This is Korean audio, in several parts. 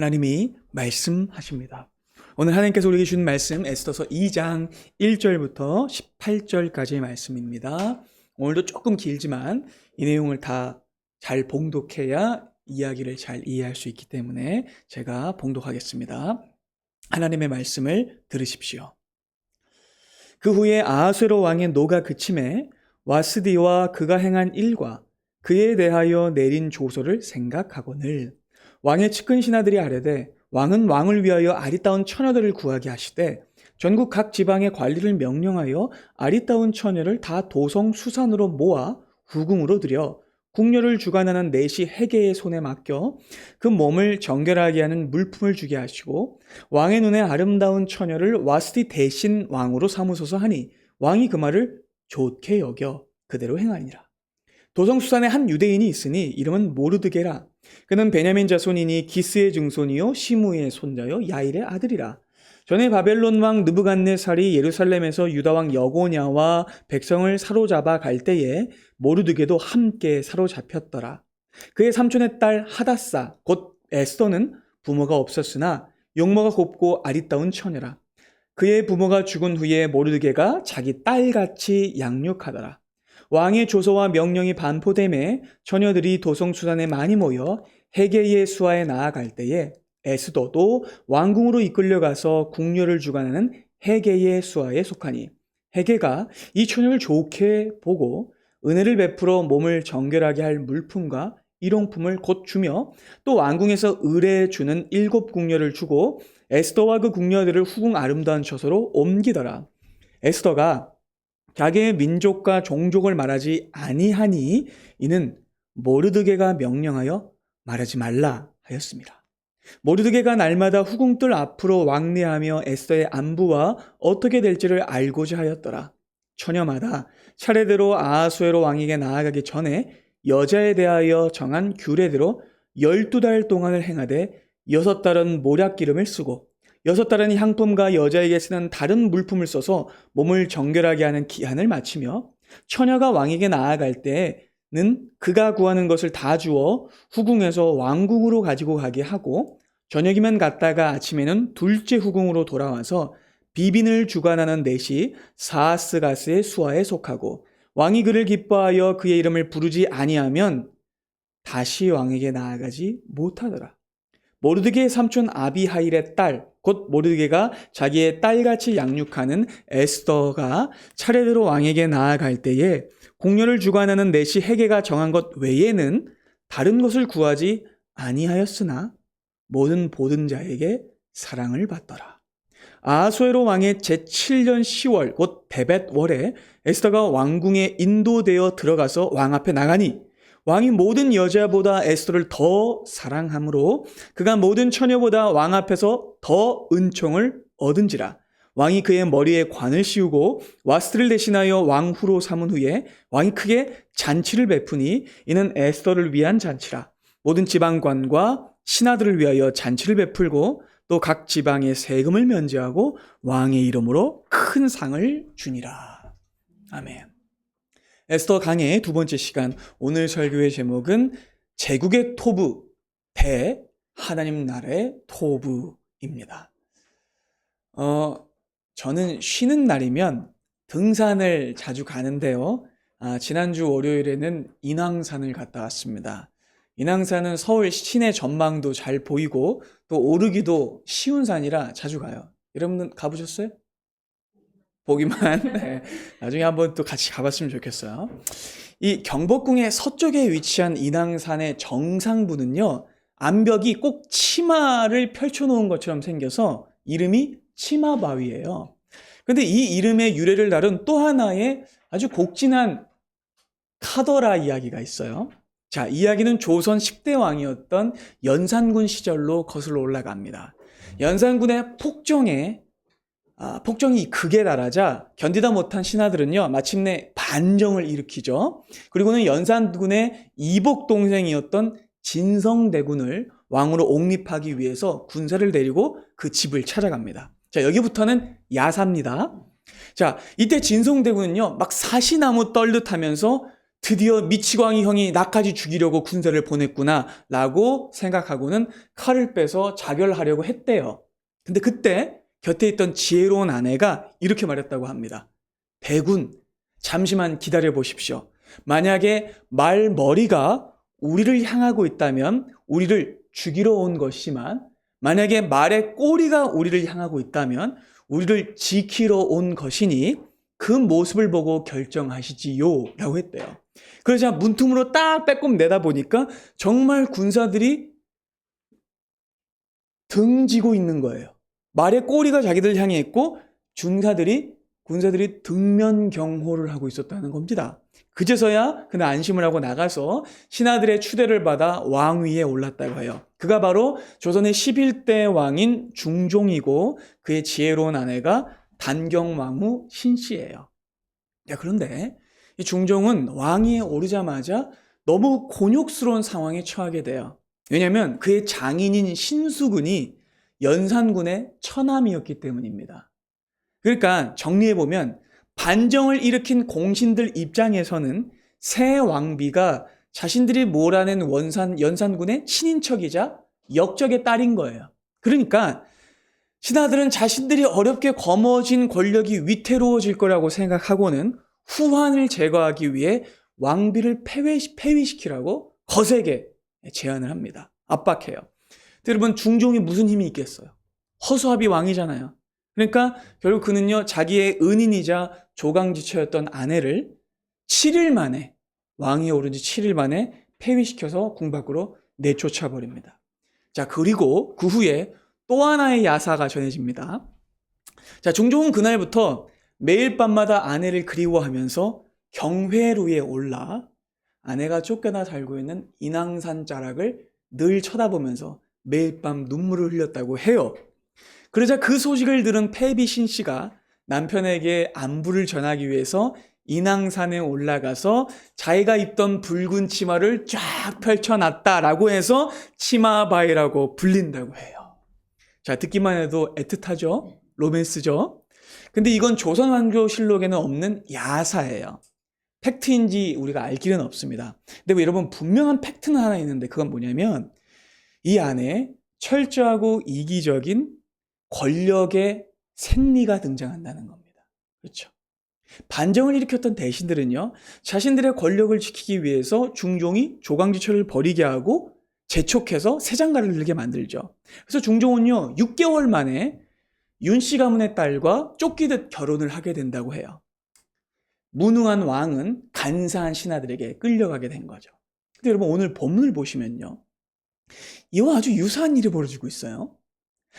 하나님이 말씀하십니다. 오늘 하나님께서 우리에게 주신 말씀 에스더서 2장 1절부터 18절까지의 말씀입니다. 오늘도 조금 길지만 이 내용을 다 잘 봉독해야 이야기를 잘 이해할 수 있기 때문에 제가 봉독하겠습니다. 하나님의 말씀을 들으십시오. 그 후에 아하수에로 왕의 노가 그침에 와스디와 그가 행한 일과 그에 대하여 내린 조서를 생각하거늘 왕의 측근 신하들이 아뢰되 왕은 왕을 위하여 아리따운 처녀들을 구하게 하시되 전국 각 지방의 관리를 명령하여 아리따운 처녀를 다 도성 수산으로 모아 후궁으로 들여 궁녀를 주관하는 내시 헤게의 손에 맡겨 그 몸을 정결하게 하는 물품을 주게 하시고 왕의 눈에 아름다운 처녀를 와스디 대신 왕으로 삼으소서 하니 왕이 그 말을 좋게 여겨 그대로 행하니라. 도성수산에 한 유대인이 있으니 이름은 모르드게라. 그는 베냐민 자손이니 기스의 증손이요 시므의 손자요 야일의 아들이라. 전에 바벨론 왕 느부갓네살이 예루살렘에서 유다 왕 여고냐와 백성을 사로잡아 갈 때에 모르드게도 함께 사로잡혔더라. 그의 삼촌의 딸 하다사 곧 에스더는 부모가 없었으나 용모가 곱고 아리따운 처녀라. 그의 부모가 죽은 후에 모르드게가 자기 딸같이 양육하더라. 왕의 조서와 명령이 반포됨에 처녀들이 도성수산에 많이 모여 헤게의 수하에 나아갈 때에 에스더도 왕궁으로 이끌려가서 궁녀를 주관하는 헤게의 수하에 속하니 헤게가 이 처녀를 좋게 보고 은혜를 베풀어 몸을 정결하게 할 물품과 일용품을 곧 주며 또 왕궁에서 의뢰 주는 7 궁녀를 주고 에스더와 그 궁녀들을 후궁 아름다운 처소로 옮기더라. 에스더가 자기의 민족과 종족을 말하지 아니하니 이는 모르드게가 명령하여 말하지 말라 하였습니다. 모르드게가 날마다 후궁들 앞으로 왕래하며 에스더의 안부와 어떻게 될지를 알고자 하였더라. 처녀마다 차례대로 아하수에로 왕에게 나아가기 전에 여자에 대하여 정한 규례대로 12달 동안을 행하되 6달은 모략기름을 쓰고 6달은 향품과 여자에게 쓰는 다른 물품을 써서 몸을 정결하게 하는 기한을 마치며 처녀가 왕에게 나아갈 때는 그가 구하는 것을 다 주어 후궁에서 왕궁으로 가지고 가게 하고 저녁이면 갔다가 아침에는 둘째 후궁으로 돌아와서 비빈을 주관하는 내시 사아스가스의 수하에 속하고 왕이 그를 기뻐하여 그의 이름을 부르지 아니하면 다시 왕에게 나아가지 못하더라. 모르드게의 삼촌 아비하일의 딸, 곧 모르드게가 자기의 딸같이 양육하는 에스더가 차례대로 왕에게 나아갈 때에 궁녀를 주관하는 내시 헤게가 정한 것 외에는 다른 것을 구하지 아니하였으나 모든 보든 자에게 사랑을 받더라. 아하수에로 왕의 제7년 10월 곧 베벳월에 에스더가 왕궁에 인도되어 들어가서 왕 앞에 나가니 왕이 모든 여자보다 에스더를 더 사랑하므로 그가 모든 처녀보다 왕 앞에서 더 은총을 얻은지라. 왕이 그의 머리에 관을 씌우고 와스트를 대신하여 왕후로 삼은 후에 왕이 크게 잔치를 베푸니 이는 에스더를 위한 잔치라. 모든 지방관과 신하들을 위하여 잔치를 베풀고 또 각 지방의 세금을 면제하고 왕의 이름으로 큰 상을 주니라. 아멘. 에스더 강의 두 번째 시간, 오늘 설교의 제목은 제국의 토부 대 하나님 나라의 토부입니다. 저는 쉬는 날이면 등산을 자주 가는데요. 지난주 월요일에는 인왕산을 갔다 왔습니다. 인왕산은 서울 시내 전망도 잘 보이고 또 오르기도 쉬운 산이라 자주 가요. 여러분은 가보셨어요? 보기만. 네. 나중에 한번 또 같이 가봤으면 좋겠어요. 이 경복궁의 서쪽에 위치한 인왕산의 정상부는요, 암벽이 꼭 치마를 펼쳐놓은 것처럼 생겨서 이름이 치마바위예요. 그런데 이 이름의 유래를 다룬 또 하나의 아주 곡진한 카더라 이야기가 있어요. 자, 이야기는 조선 10대 왕이었던 연산군 시절로 거슬러 올라갑니다. 연산군의 폭정이 극에 달하자 견디다 못한 신하들은요, 마침내 반정을 일으키죠. 그리고는 연산군의 이복 동생이었던 진성대군을 왕으로 옹립하기 위해서 군사를 데리고 그 집을 찾아갑니다. 자, 여기부터는 야사입니다. 자, 이때 진성대군은요, 막 사시나무 떨듯하면서 드디어 미치광이 형이 나까지 죽이려고 군사를 보냈구나 라고 생각하고는 칼을 빼서 자결하려고 했대요. 근데 그때 곁에 있던 지혜로운 아내가 이렇게 말했다고 합니다. 대군, 잠시만 기다려 보십시오. 만약에 말머리가 우리를 향하고 있다면 우리를 죽이러 온 것이지만 만약에 말의 꼬리가 우리를 향하고 있다면 우리를 지키러 온 것이니 그 모습을 보고 결정하시지요 라고 했대요. 그러자 문틈으로 딱 빼꼼 내다보니까 정말 군사들이 등지고 있는 거예요. 말의 꼬리가 자기들 향해 있고 군사들이 등면 경호를 하고 있었다는 겁니다. 그제서야 그는 안심을 하고 나가서 신하들의 추대를 받아 왕위에 올랐다고 해요. 그가 바로 조선의 11대 왕인 중종이고 그의 지혜로운 아내가 단경왕후 신씨예요. 그런데 이 중종은 왕위에 오르자마자 너무 곤욕스러운 상황에 처하게 돼요. 왜냐하면 그의 장인인 신수군이 연산군의 처남이었기 때문입니다. 그러니까 정리해보면 반정을 일으킨 공신들 입장에서는 새 왕비가 자신들이 몰아낸 연산군의 친인척이자 역적의 딸인 거예요. 그러니까 신하들은 자신들이 어렵게 거머쥔 권력이 위태로워질 거라고 생각하고는 후환을 제거하기 위해 왕비를 폐위시키라고 거세게 제안을 합니다. 압박해요. 여러분, 중종이 무슨 힘이 있겠어요? 허수아비 왕이잖아요. 그러니까 결국 그는요, 자기의 은인이자 조강지처였던 아내를 7일 만에, 왕위에 오른 지 7일 만에 폐위시켜서 궁 밖으로 내쫓아 버립니다. 자, 그리고 그 후에 또 하나의 야사가 전해집니다. 자, 중종은 그날부터 매일 밤마다 아내를 그리워하면서 경회로에 올라 아내가 쫓겨나 살고 있는 인왕산 자락을 늘 쳐다보면서 매일 밤 눈물을 흘렸다고 해요. 그러자 그 소식을 들은 패비 신씨가 남편에게 안부를 전하기 위해서 인왕산에 올라가서 자기가 입던 붉은 치마를 쫙 펼쳐놨다라고 해서 치마바이라고 불린다고 해요. 자, 듣기만 해도 애틋하죠? 로맨스죠? 근데 이건 조선왕조실록에는 없는 야사예요. 팩트인지 우리가 알 길은 없습니다. 근데 여러분, 분명한 팩트는 하나 있는데 그건 뭐냐면 이 안에 철저하고 이기적인 권력의 생리가 등장한다는 겁니다. 그렇죠? 반정을 일으켰던 대신들은요, 자신들의 권력을 지키기 위해서 중종이 조강지처를 버리게 하고 재촉해서 새 장가를 들게 만들죠. 그래서 중종은요, 6개월 만에 윤씨 가문의 딸과 쫓기듯 결혼을 하게 된다고 해요. 무능한 왕은 간사한 신하들에게 끌려가게 된 거죠. 근데 여러분, 오늘 본문을 보시면요, 이와 아주 유사한 일이 벌어지고 있어요.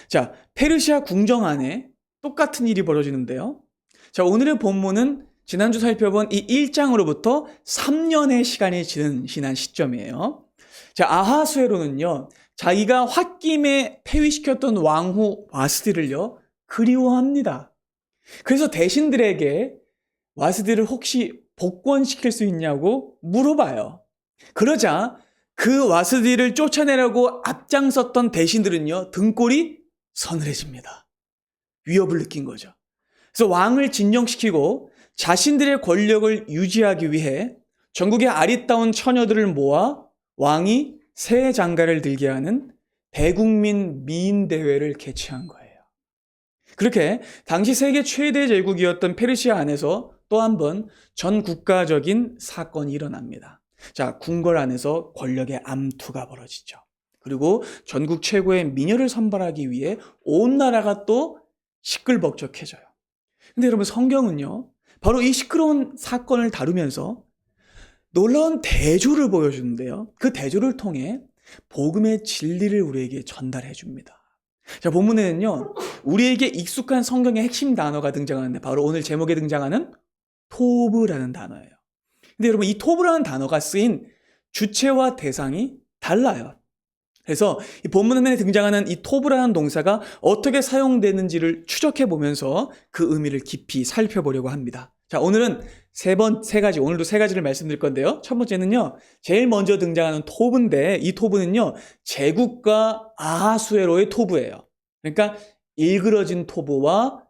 자, 페르시아 궁정 안에 똑같은 일이 벌어지는데요. 자, 오늘의 본문은 지난주 살펴본 이 1장으로부터 3년의 시간이 지난 시점이에요. 자, 아하수에로는요, 자기가 홧김에 폐위시켰던 왕후 와스디를요, 그리워합니다. 그래서 대신들에게 와스디를 혹시 복권시킬 수 있냐고 물어봐요. 그러자 그 와스디를 쫓아내라고 앞장섰던 대신들은요, 등골이 서늘해집니다. 위협을 느낀 거죠. 그래서 왕을 진정시키고 자신들의 권력을 유지하기 위해 전국의 아리따운 처녀들을 모아 왕이 새 장가를 들게 하는 대국민 미인대회를 개최한 거예요. 그렇게 당시 세계 최대 제국이었던 페르시아 안에서 또 한 번 전 국가적인 사건이 일어납니다. 자, 궁궐 안에서 권력의 암투가 벌어지죠. 그리고 전국 최고의 미녀를 선발하기 위해 온 나라가 또 시끌벅적해져요. 근데 여러분, 성경은요, 바로 이 시끄러운 사건을 다루면서 놀라운 대조를 보여주는데요. 그 대조를 통해 복음의 진리를 우리에게 전달해 줍니다. 자, 본문에는요, 우리에게 익숙한 성경의 핵심 단어가 등장하는데 바로 오늘 제목에 등장하는 토브라는 단어예요. 근데 여러분, 이 토브라는 단어가 쓰인 주체와 대상이 달라요. 그래서 이 본문에 등장하는 이 토브라는 동사가 어떻게 사용되는지를 추적해 보면서 그 의미를 깊이 살펴보려고 합니다. 자, 오늘은 오늘도 세 가지를 말씀드릴 건데요. 첫 번째는요, 제일 먼저 등장하는 토브인데 이 토브는요, 제국가 아하수에로의 토브예요. 그러니까 일그러진 토브와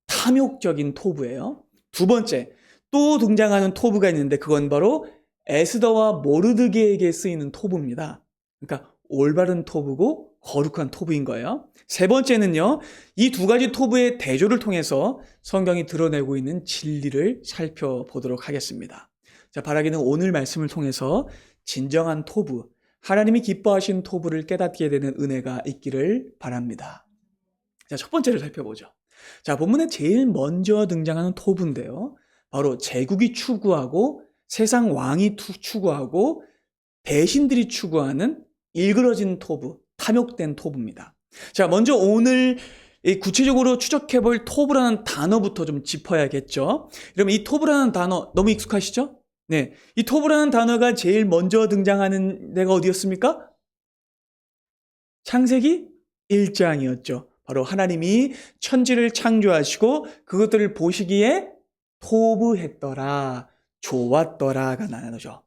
탐욕적인 토브예요. 두 번째, 또 등장하는 토브가 있는데 그건 바로 에스더와 모르드게에게 쓰이는 토부입니다. 그러니까 올바른 토부고 거룩한 토부인 거예요. 세 번째는요, 이 두 가지 토부의 대조를 통해서 성경이 드러내고 있는 진리를 살펴보도록 하겠습니다. 자, 바라기는 오늘 말씀을 통해서 진정한 토부, 하나님이 기뻐하신 토부를 깨닫게 되는 은혜가 있기를 바랍니다. 자, 첫 번째를 살펴보죠. 자, 본문에 제일 먼저 등장하는 토부인데요. 바로 제국이 추구하고 세상 왕이 추구하고 대신들이 추구하는 일그러진 토부, 탐욕된 토부입니다. 자, 먼저 오늘 구체적으로 추적해볼 토부라는 단어부터 좀 짚어야겠죠. 그러면 이 토부라는 단어 너무 익숙하시죠? 네, 이 토부라는 단어가 제일 먼저 등장하는 데가 어디였습니까? 창세기 1장이었죠. 바로 하나님이 천지를 창조하시고 그것들을 보시기에 토부했더라, 좋았더라가 나누죠.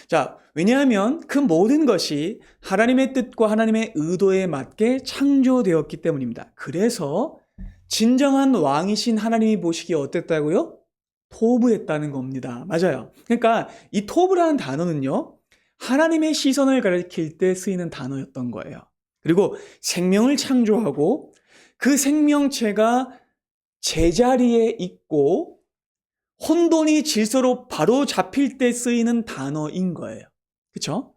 자, 왜냐하면 그 모든 것이 하나님의 뜻과 하나님의 의도에 맞게 창조되었기 때문입니다. 그래서 진정한 왕이신 하나님이 보시기에 어땠다고요? 토부했다는 겁니다. 맞아요. 그러니까 이 토부라는 단어는요, 하나님의 시선을 가리킬 때 쓰이는 단어였던 거예요. 그리고 생명을 창조하고 그 생명체가 제자리에 있고 혼돈이 질서로 바로 잡힐 때 쓰이는 단어인 거예요. 그렇죠?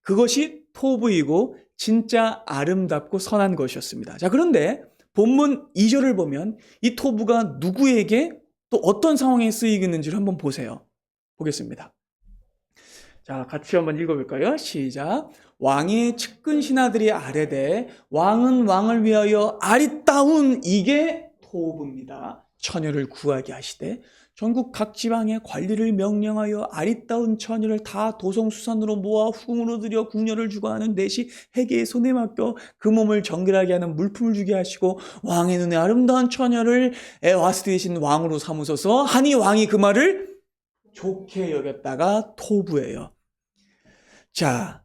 그것이 토부이고 진짜 아름답고 선한 것이었습니다. 자, 그런데 본문 2절을 보면 이 토부가 누구에게 또 어떤 상황에 쓰이겠는지를 한번 보세요. 보겠습니다. 자, 같이 한번 읽어볼까요? 시작. 왕의 측근 신하들이 아뢰되 왕은 왕을 위하여 아리따운 이게 토부입니다. 처녀를 구하게 하시되 전국 각 지방에 관리를 명령하여 아리따운 처녀를 다 도성수산으로 모아 후궁으로 들여 궁녀를 주고 하는 넷이 해계의 손에 맡겨 그 몸을 정결하게 하는 물품을 주게 하시고 왕의 눈에 아름다운 처녀를 와스티 되신 왕으로 삼으소서 하니 왕이 그 말을 좋게 여겼다가 토부예요. 자,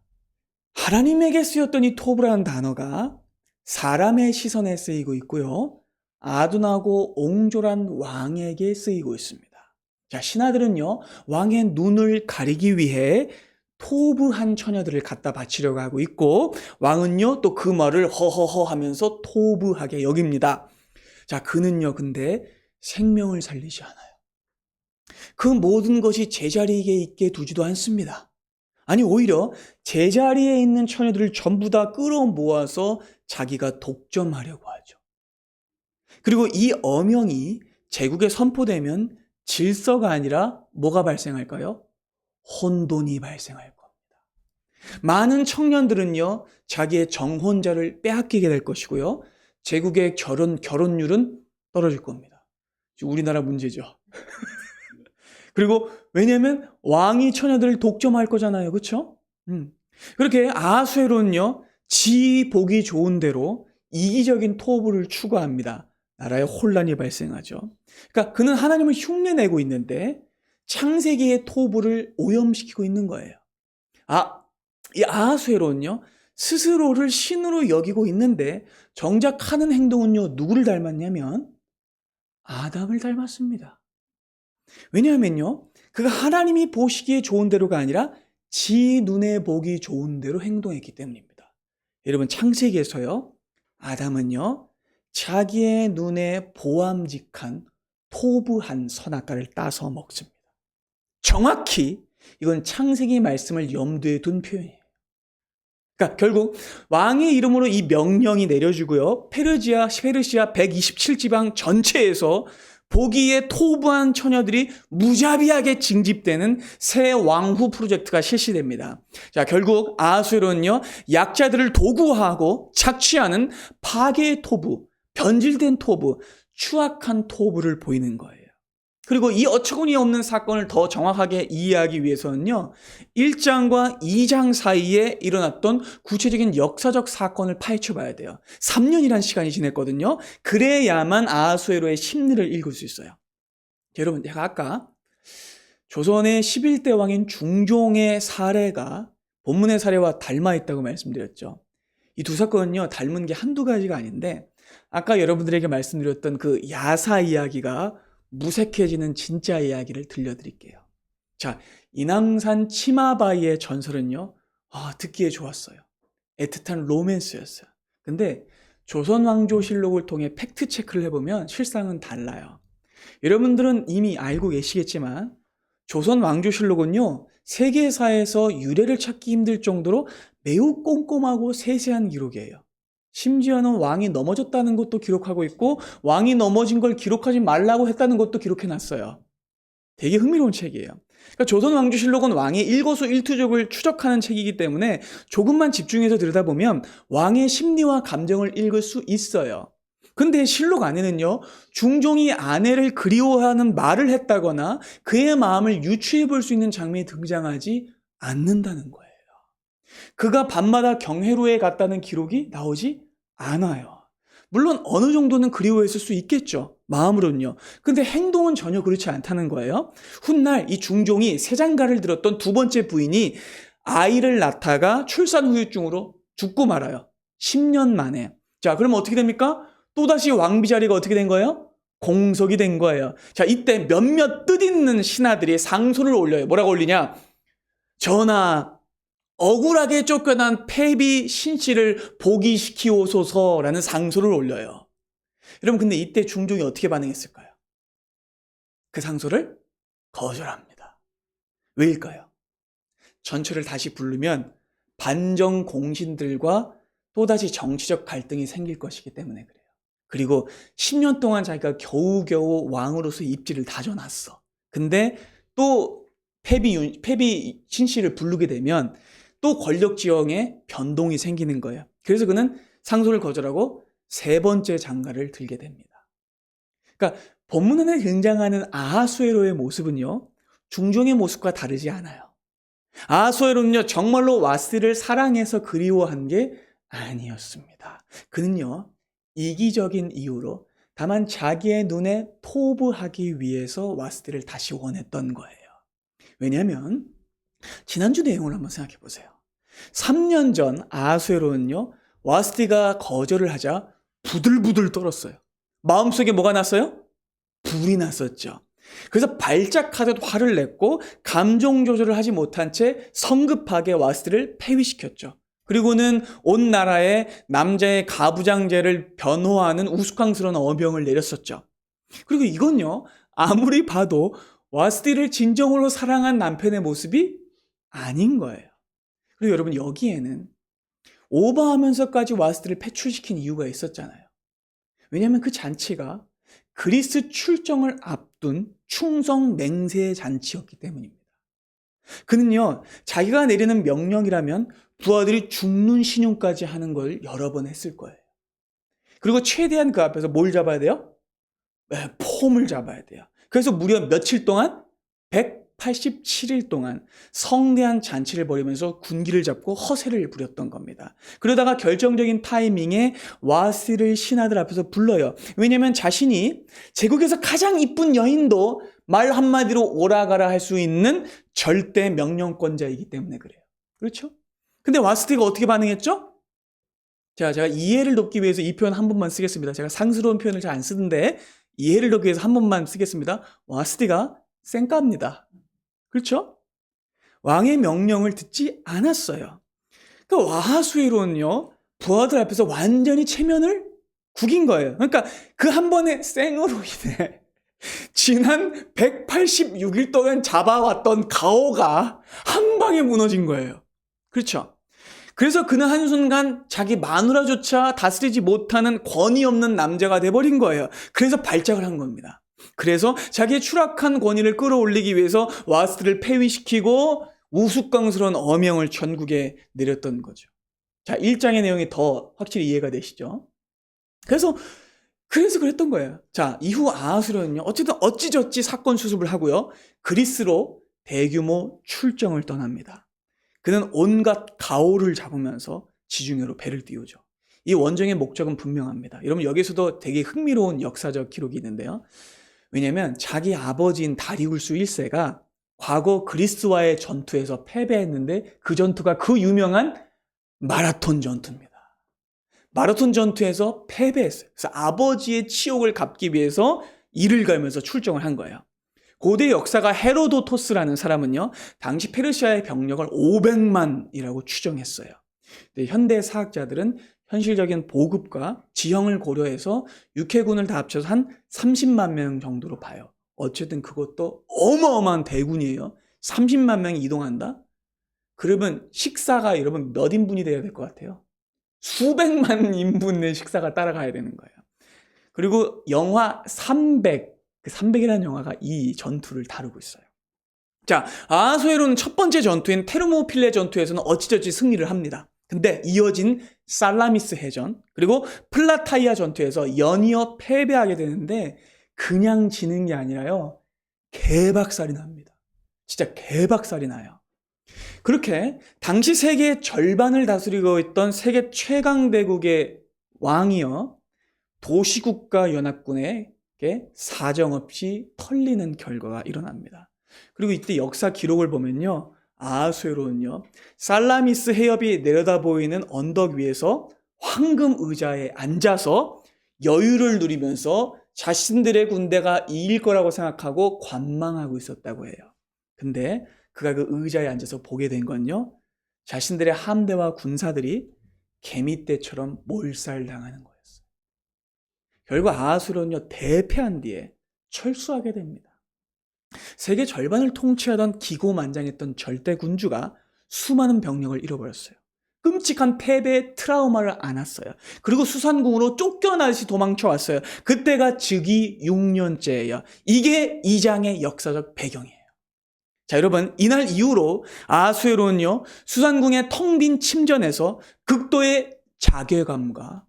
하나님에게 쓰였던 이 토부라는 단어가 사람의 시선에 쓰이고 있고요. 아둔하고 옹졸한 왕에게 쓰이고 있습니다. 자, 신하들은요, 왕의 눈을 가리기 위해 토부한 처녀들을 갖다 바치려고 하고 있고, 왕은요, 또 그 말을 허허허 하면서 토부하게 여깁니다. 자, 그는요, 근데 생명을 살리지 않아요. 그 모든 것이 제자리에 있게 두지도 않습니다. 아니, 오히려 제자리에 있는 처녀들을 전부 다 끌어모아서 자기가 독점하려고 하죠. 그리고 이 엄형이 제국에 선포되면 질서가 아니라 뭐가 발생할까요? 혼돈이 발생할 겁니다. 많은 청년들은요, 자기의 정혼자를 빼앗기게 될 것이고요. 제국의 결혼율은 떨어질 겁니다. 우리나라 문제죠. 그리고 왜냐하면 왕이 처녀들을 독점할 거잖아요. 그렇죠? 그렇게 아하수에로는요, 지 보기 좋은 대로 이기적인 토부를 추구합니다. 나라에 혼란이 발생하죠. 그러니까 그는 하나님을 흉내내고 있는데 창세기의 토부를 오염시키고 있는 거예요. 이 아하수에로는요, 스스로를 신으로 여기고 있는데 정작 하는 행동은요, 누구를 닮았냐면 아담을 닮았습니다. 왜냐하면요, 그가 하나님이 보시기에 좋은 대로가 아니라 지 눈에 보기 좋은 대로 행동했기 때문입니다. 여러분, 창세기에서요, 아담은요, 자기의 눈에 보암직한 토부한 선악과를 따서 먹습니다. 정확히 이건 창세기 말씀을 염두에 둔 표현이에요. 그러니까 결국 왕의 이름으로 이 명령이 내려지고요, 페르시아 127지방 전체에서 보기에 토부한 처녀들이 무자비하게 징집되는 새 왕후 프로젝트가 실시됩니다. 자, 결국 아하수에로는요, 약자들을 도구화하고 착취하는 파괴의 토부, 변질된 토부, 추악한 토부를 보이는 거예요. 그리고 이 어처구니 없는 사건을 더 정확하게 이해하기 위해서는요, 1장과 2장 사이에 일어났던 구체적인 역사적 사건을 파헤쳐 봐야 돼요. 3년이란 시간이 지났거든요. 그래야만 아하수에로의 심리를 읽을 수 있어요. 여러분, 제가 아까 조선의 11대 왕인 중종의 사례가 본문의 사례와 닮아 있다고 말씀드렸죠. 이 두 사건은요, 닮은 게 한두 가지가 아닌데, 아까 여러분들에게 말씀드렸던 그 야사 이야기가 무색해지는 진짜 이야기를 들려드릴게요. 자, 인왕산 치마바이의 전설은요, 듣기에 좋았어요. 애틋한 로맨스였어요. 근데 조선왕조실록을 통해 팩트 체크를 해보면 실상은 달라요. 여러분들은 이미 알고 계시겠지만 조선왕조실록은요, 세계사에서 유래를 찾기 힘들 정도로 매우 꼼꼼하고 세세한 기록이에요. 심지어는 왕이 넘어졌다는 것도 기록하고 있고 왕이 넘어진 걸 기록하지 말라고 했다는 것도 기록해놨어요. 되게 흥미로운 책이에요. 그러니까 조선왕조실록은 왕의 일거수일투족을 추적하는 책이기 때문에 조금만 집중해서 들여다보면 왕의 심리와 감정을 읽을 수 있어요. 근데 실록 안에는요, 중종이 아내를 그리워하는 말을 했다거나 그의 마음을 유추해 볼 수 있는 장면이 등장하지 않는다는 거예요. 그가 밤마다 경회로에 갔다는 기록이 나오지 않아요. 물론 어느 정도는 그리워했을 수 있겠죠. 마음으로는요. 근데 행동은 전혀 그렇지 않다는 거예요. 훗날 이 중종이 세장가를 들었던 두 번째 부인이 아이를 낳다가 출산 후유증으로 죽고 말아요. 10년 만에. 자, 그러면 어떻게 됩니까? 또다시 왕비 자리가 어떻게 된 거예요? 공석이 된 거예요. 자, 이때 몇몇 뜻있는 신하들이 상소를 올려요. 뭐라고 올리냐? 전하, 억울하게 쫓겨난 패비 신씨를 복위시키옵소서라는 상소를 올려요. 여러분, 근데 이때 중종이 어떻게 반응했을까요? 그 상소를 거절합니다. 왜일까요? 전처를 다시 부르면 반정 공신들과 또다시 정치적 갈등이 생길 것이기 때문에 그래요. 그리고 10년 동안 자기가 겨우겨우 왕으로서 입지를 다져놨어. 근데 또 패비 신씨를 부르게 되면 또 권력 지형에 변동이 생기는 거예요. 그래서 그는 상소를 거절하고 세 번째 장가를 들게 됩니다. 그러니까 본문에 등장하는 아하수에로의 모습은요, 중종의 모습과 다르지 않아요. 아하수에로는요, 정말로 와스를 사랑해서 그리워한 게 아니었습니다. 그는요, 이기적인 이유로 다만 자기의 눈에 포부하기 위해서 와스티를 다시 원했던 거예요. 왜냐하면 지난주 내용을 한번 생각해 보세요. 3년 전 아하수에로는요, 와스티가 거절을 하자 부들부들 떨었어요. 마음속에 뭐가 났어요? 불이 났었죠. 그래서 발작하듯 화를 냈고 감정 조절을 하지 못한 채 성급하게 와스티를 폐위시켰죠. 그리고는 온 나라에 남자의 가부장제를 변호하는 우스꽝스러운 어명을 내렸었죠. 그리고 이건요, 아무리 봐도 와스티를 진정으로 사랑한 남편의 모습이 아닌 거예요. 그리고 여러분, 여기에는 오버하면서까지 와스티를 패출시킨 이유가 있었잖아요. 왜냐하면 그 잔치가 그리스 출정을 앞둔 충성 맹세 잔치였기 때문입니다. 그는요, 자기가 내리는 명령이라면 부하들이 죽는 신용까지 하는 걸 여러 번 했을 거예요. 그리고 최대한 그 앞에서 뭘 잡아야 돼요? 폼을 잡아야 돼요. 그래서 무려 며칠 동안 187일 동안 성대한 잔치를 벌이면서 군기를 잡고 허세를 부렸던 겁니다. 그러다가 결정적인 타이밍에 와스를 신하들 앞에서 불러요. 왜냐하면 자신이 제국에서 가장 이쁜 여인도 말 한마디로 오라가라 할 수 있는 절대 명령권자이기 때문에 그래요. 그렇죠? 근데 와스티가 어떻게 반응했죠? 자, 제가 이해를 돕기 위해서 이 표현 한 번만 쓰겠습니다. 제가 상스러운 표현을 잘 안 쓰는데 이해를 돕기 위해서 한 번만 쓰겠습니다. 와스티가 쌩까입니다. 그렇죠? 왕의 명령을 듣지 않았어요. 그러니까 와하수에로는요, 부하들 앞에서 완전히 체면을 구긴 거예요. 그러니까 그 한 번의 쌩으로 인해 지난 186일 동안 잡아왔던 가오가 한 방에 무너진 거예요. 그렇죠? 그래서 그는 한순간 자기 마누라조차 다스리지 못하는 권위 없는 남자가 돼버린 거예요. 그래서 발작을 한 겁니다. 그래서 자기의 추락한 권위를 끌어올리기 위해서 와스트를 폐위시키고 우스꽝스러운 어명을 전국에 내렸던 거죠. 자, 1장의 내용이 더 확실히 이해가 되시죠? 그래서 그랬던 거예요. 자, 이후 아하수르는요, 어쨌든 어찌저찌 사건 수습을 하고요, 그리스로 대규모 출정을 떠납니다. 그는 온갖 가오를 잡으면서 지중해로 배를 띄우죠. 이 원정의 목적은 분명합니다. 여러분, 여기서도 되게 흥미로운 역사적 기록이 있는데요. 왜냐하면 자기 아버지인 다리우스 1세가 과거 그리스와의 전투에서 패배했는데 그 전투가 그 유명한 마라톤 전투입니다. 마라톤 전투에서 패배했어요. 그래서 아버지의 치욕을 갚기 위해서 이를 갈면서 출정을 한 거예요. 고대 역사가 헤로도토스라는 사람은요, 당시 페르시아의 병력을 500만이라고 추정했어요. 근데 현대 사학자들은 현실적인 보급과 지형을 고려해서 육해군을 다 합쳐서 한 30만 명 정도로 봐요. 어쨌든 그것도 어마어마한 대군이에요. 30만 명이 이동한다? 그러면 식사가 여러분 몇 인분이 돼야 될 것 같아요? 수백만 인분의 식사가 따라가야 되는 거예요. 그리고 영화 300, 그 300이라는 영화가 이 전투를 다루고 있어요. 자, 아하수에로는 첫 번째 전투인 테르모필레 전투에서는 어찌저찌 승리를 합니다. 근데 이어진 살라미스 해전, 그리고 플라타이아 전투에서 연이어 패배하게 되는데 그냥 지는 게 아니라요, 개박살이 납니다. 진짜 개박살이 나요. 그렇게 당시 세계의 절반을 다스리고 있던 세계 최강대국의 왕이요, 도시국가 연합군에게 사정없이 털리는 결과가 일어납니다. 그리고 이때 역사 기록을 보면요, 아하수에로는요, 살라미스 해협이 내려다 보이는 언덕 위에서 황금 의자에 앉아서 여유를 누리면서 자신들의 군대가 이길 거라고 생각하고 관망하고 있었다고 해요. 근데 그가 그 의자에 앉아서 보게 된 건요, 자신들의 함대와 군사들이 개미떼처럼 몰살당하는 거였어요. 결국 아하수에로는요, 대패한 뒤에 철수하게 됩니다. 세계 절반을 통치하던 기고만장했던 절대군주가 수많은 병력을 잃어버렸어요. 끔찍한 패배의 트라우마를 안았어요. 그리고 수산궁으로 쫓겨나듯이 도망쳐왔어요. 그때가 즉위 6년째예요. 이게 이 장의 역사적 배경이에요. 자, 여러분, 이날 이후로 아하수에로는요, 수산궁의 텅 빈 침전에서 극도의 자괴감과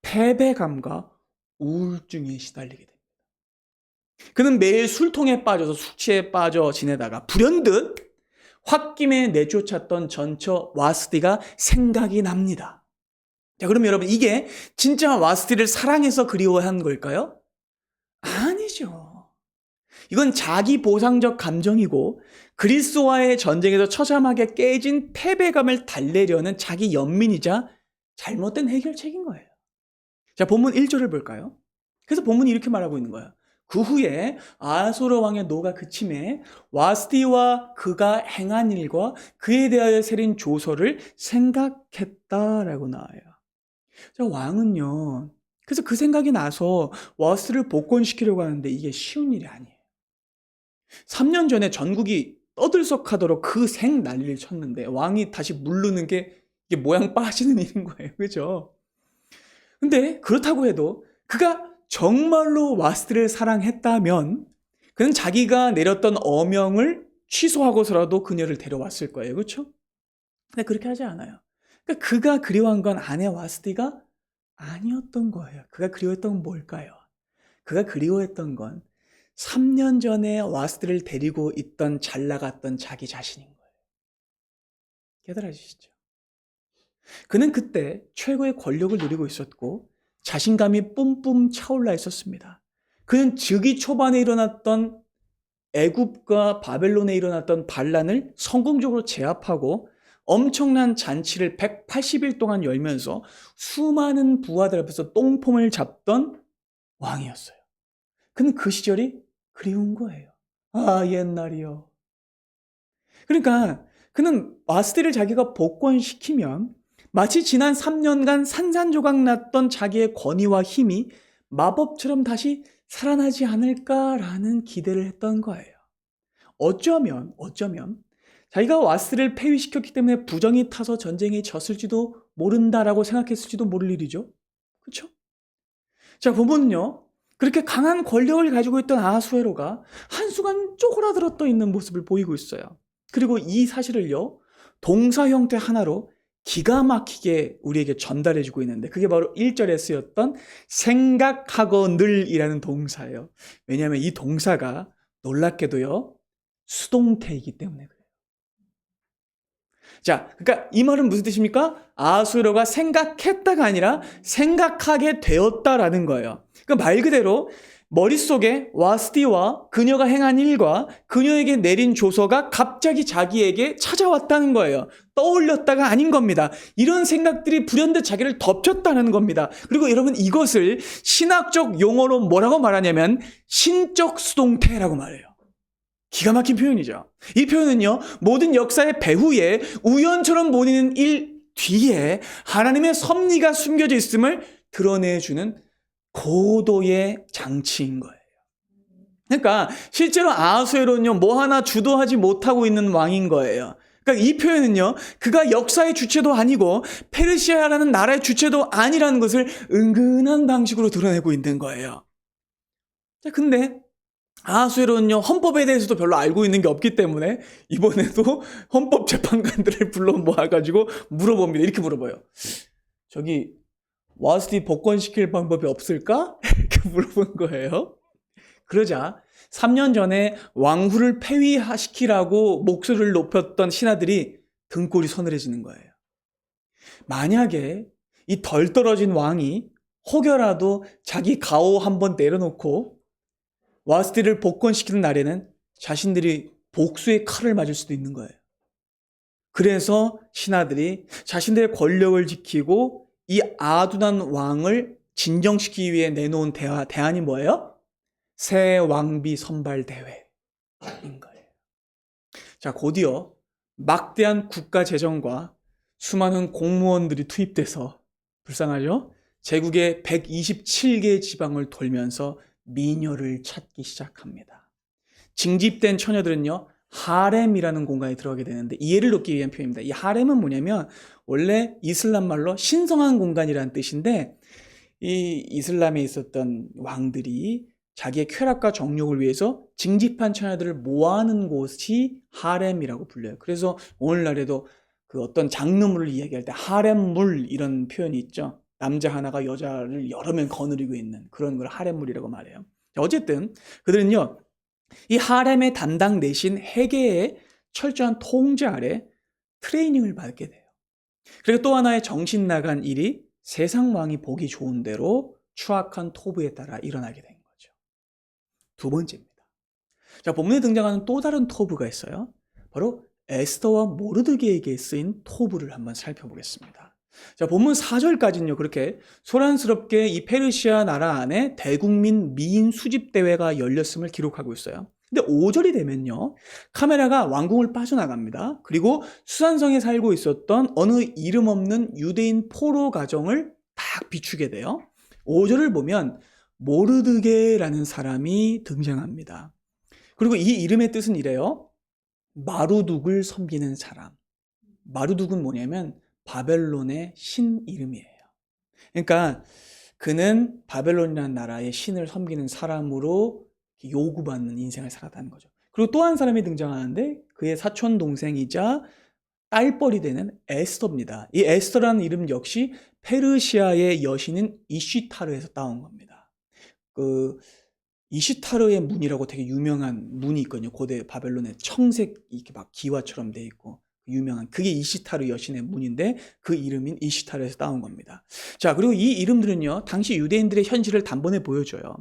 패배감과 우울증에 시달리게 됩니다. 그는 매일 술통에 빠져서 숙취에 빠져 지내다가 불현듯 홧김에 내쫓았던 전처 와스티가 생각이 납니다. 자, 그럼 여러분, 이게 진짜 와스티를 사랑해서 그리워한 걸까요? 아니죠. 이건 자기 보상적 감정이고 그리스와의 전쟁에서 처참하게 깨진 패배감을 달래려는 자기 연민이자 잘못된 해결책인 거예요. 자, 본문 1절을 볼까요? 그래서 본문이 이렇게 말하고 있는 거예요. 그 후에 아하수에로 왕의 노가 그침에 와스티와 그가 행한 일과 그에 대하여 세린 조서를 생각했다라고 나와요. 자, 왕은요, 그래서 그 생각이 나서 와스티를 복권시키려고 하는데 이게 쉬운 일이 아니에요. 3년 전에 전국이 떠들썩하도록 그 생 난리를 쳤는데 왕이 다시 물르는 게 이게 모양 빠지는 일인 거예요. 그죠? 근데 그렇다고 해도 그가 정말로 와스티를 사랑했다면 그는 자기가 내렸던 어명을 취소하고서라도 그녀를 데려왔을 거예요. 그렇죠? 근데 그렇게 하지 않아요. 그러니까 그가 그리워한 건 아내 와스티가 아니었던 거예요. 그가 그리워했던 건 뭘까요? 그가 그리워했던 건 3년 전에 와스티를 데리고 있던 잘 나갔던 자기 자신인 거예요. 깨달아지시죠? 그는 그때 최고의 권력을 누리고 있었고 자신감이 뿜뿜 차올라 있었습니다. 그는 즉위 초반에 일어났던 애굽과 바벨론에 일어났던 반란을 성공적으로 제압하고 엄청난 잔치를 180일 동안 열면서 수많은 부하들 앞에서 똥폼을 잡던 왕이었어요. 그는 그 시절이 그리운 거예요. 아, 옛날이요. 그러니까 그는 와스티를 자기가 복권시키면 마치 지난 3년간 산산조각 났던 자기의 권위와 힘이 마법처럼 다시 살아나지 않을까라는 기대를 했던 거예요. 어쩌면 자기가 와스티를 폐위시켰기 때문에 부정이 타서 전쟁에 졌을지도 모른다라고 생각했을지도 모를 일이죠. 그렇죠? 자, 보면요, 그렇게 강한 권력을 가지고 있던 아하수에로가 한순간 쪼그라들어 있는 모습을 보이고 있어요. 그리고 이 사실을요, 동사 형태 하나로 기가 막히게 우리에게 전달해주고 있는데 그게 바로 1절에 쓰였던 생각하거늘이라는 동사예요. 왜냐하면 이 동사가 놀랍게도요, 수동태이기 때문에 그래요. 자, 그러니까 이 말은 무슨 뜻입니까? 아하수에로가 생각했다가 아니라 생각하게 되었다라는 거예요. 그러니까 말 그대로 머릿속에 와스티와 그녀가 행한 일과 그녀에게 내린 조서가 갑자기 자기에게 찾아왔다는 거예요. 떠올렸다가 아닌 겁니다. 이런 생각들이 불현듯 자기를 덮쳤다는 겁니다. 그리고 여러분, 이것을 신학적 용어로 뭐라고 말하냐면 신적 수동태라고 말해요. 기가 막힌 표현이죠. 이 표현은요, 모든 역사의 배후에 우연처럼 보이는 일 뒤에 하나님의 섭리가 숨겨져 있음을 드러내주는 고도의 장치인 거예요. 그러니까 실제로 아하수에로는요, 뭐 하나 주도하지 못하고 있는 왕인 거예요. 그러니까 이 표현은요, 그가 역사의 주체도 아니고 페르시아라는 나라의 주체도 아니라는 것을 은근한 방식으로 드러내고 있는 거예요. 자, 근데 아하수에로는요, 헌법에 대해서도 별로 알고 있는 게 없기 때문에 이번에도 헌법 재판관들을 불러 모아가지고 물어봅니다. 이렇게 물어봐요. 저기 와스티 복권시킬 방법이 없을까? 이렇게 물어본 거예요. 그러자 3년 전에 왕후를 폐위시키라고 목소리를 높였던 신하들이 등골이 서늘해지는 거예요. 만약에 이 덜 떨어진 왕이 혹여라도 자기 가오 한번 내려놓고 와스티를 복권시키는 날에는 자신들이 복수의 칼을 맞을 수도 있는 거예요. 그래서 신하들이 자신들의 권력을 지키고 이 아둔한 왕을 진정시키기 위해 내놓은 대안이 뭐예요? 새 왕비 선발 대회인 거예요. 자, 곧이어 막대한 국가 재정과 수많은 공무원들이 투입돼서 불쌍하죠? 제국의 127개 지방을 돌면서 미녀를 찾기 시작합니다. 징집된 처녀들은요, 하렘이라는 공간에 들어가게 되는데 이해를 돕기 위한 표현입니다. 이 하렘은 뭐냐면 원래 이슬람 말로 신성한 공간이라는 뜻인데 이 이슬람에 있었던 왕들이 자기의 쾌락과 정욕을 위해서 징집한 처녀들을 모아놓은 곳이 하렘이라고 불려요. 그래서 오늘날에도 그 어떤 장르물을 이야기할 때 하렘물 이런 표현이 있죠. 남자 하나가 여자를 여러 명 거느리고 있는 그런 걸 하렘물이라고 말해요. 어쨌든 그들은요, 이 하렘의 담당 내신 해계의 철저한 통제 아래 트레이닝을 받게 돼요. 그리고 또 하나의 정신 나간 일이 세상 왕이 보기 좋은 대로 추악한 토부에 따라 일어나게 된 거죠. 두 번째입니다. 자, 본문에 등장하는 또 다른 토부가 있어요. 바로 에스더와 모르드게에게 쓰인 토부를 한번 살펴보겠습니다. 자, 본문 4절까지는요, 그렇게 소란스럽게 이 페르시아 나라 안에 대국민 미인 수집 대회가 열렸음을 기록하고 있어요. 근데 5절이 되면요, 카메라가 왕궁을 빠져나갑니다. 그리고 수산성에 살고 있었던 어느 이름 없는 유대인 포로 가정을 딱 비추게 돼요. 5절을 보면 모르드게라는 사람이 등장합니다. 그리고 이 이름의 뜻은 이래요. 마루둑을 섬기는 사람. 마루둑은 뭐냐면 바벨론의 신 이름이에요. 그러니까 그는 바벨론이라는 나라의 신을 섬기는 사람으로 요구받는 인생을 살았다는 거죠. 그리고 또 한 사람이 등장하는데 그의 사촌 동생이자 딸뻘이 되는 에스더입니다. 이 에스더라는 이름 역시 페르시아의 여신인 이시타르에서 따온 겁니다. 그 이시타르의 문이라고 되게 유명한 문이 있거든요. 고대 바벨론의 청색 이렇게 막 기와처럼 돼 있고 유명한 그게 이시타르 여신의 문인데 그 이름인 이시타르에서 따온 겁니다. 자, 그리고 이 이름들은요, 당시 유대인들의 현실을 단번에 보여줘요.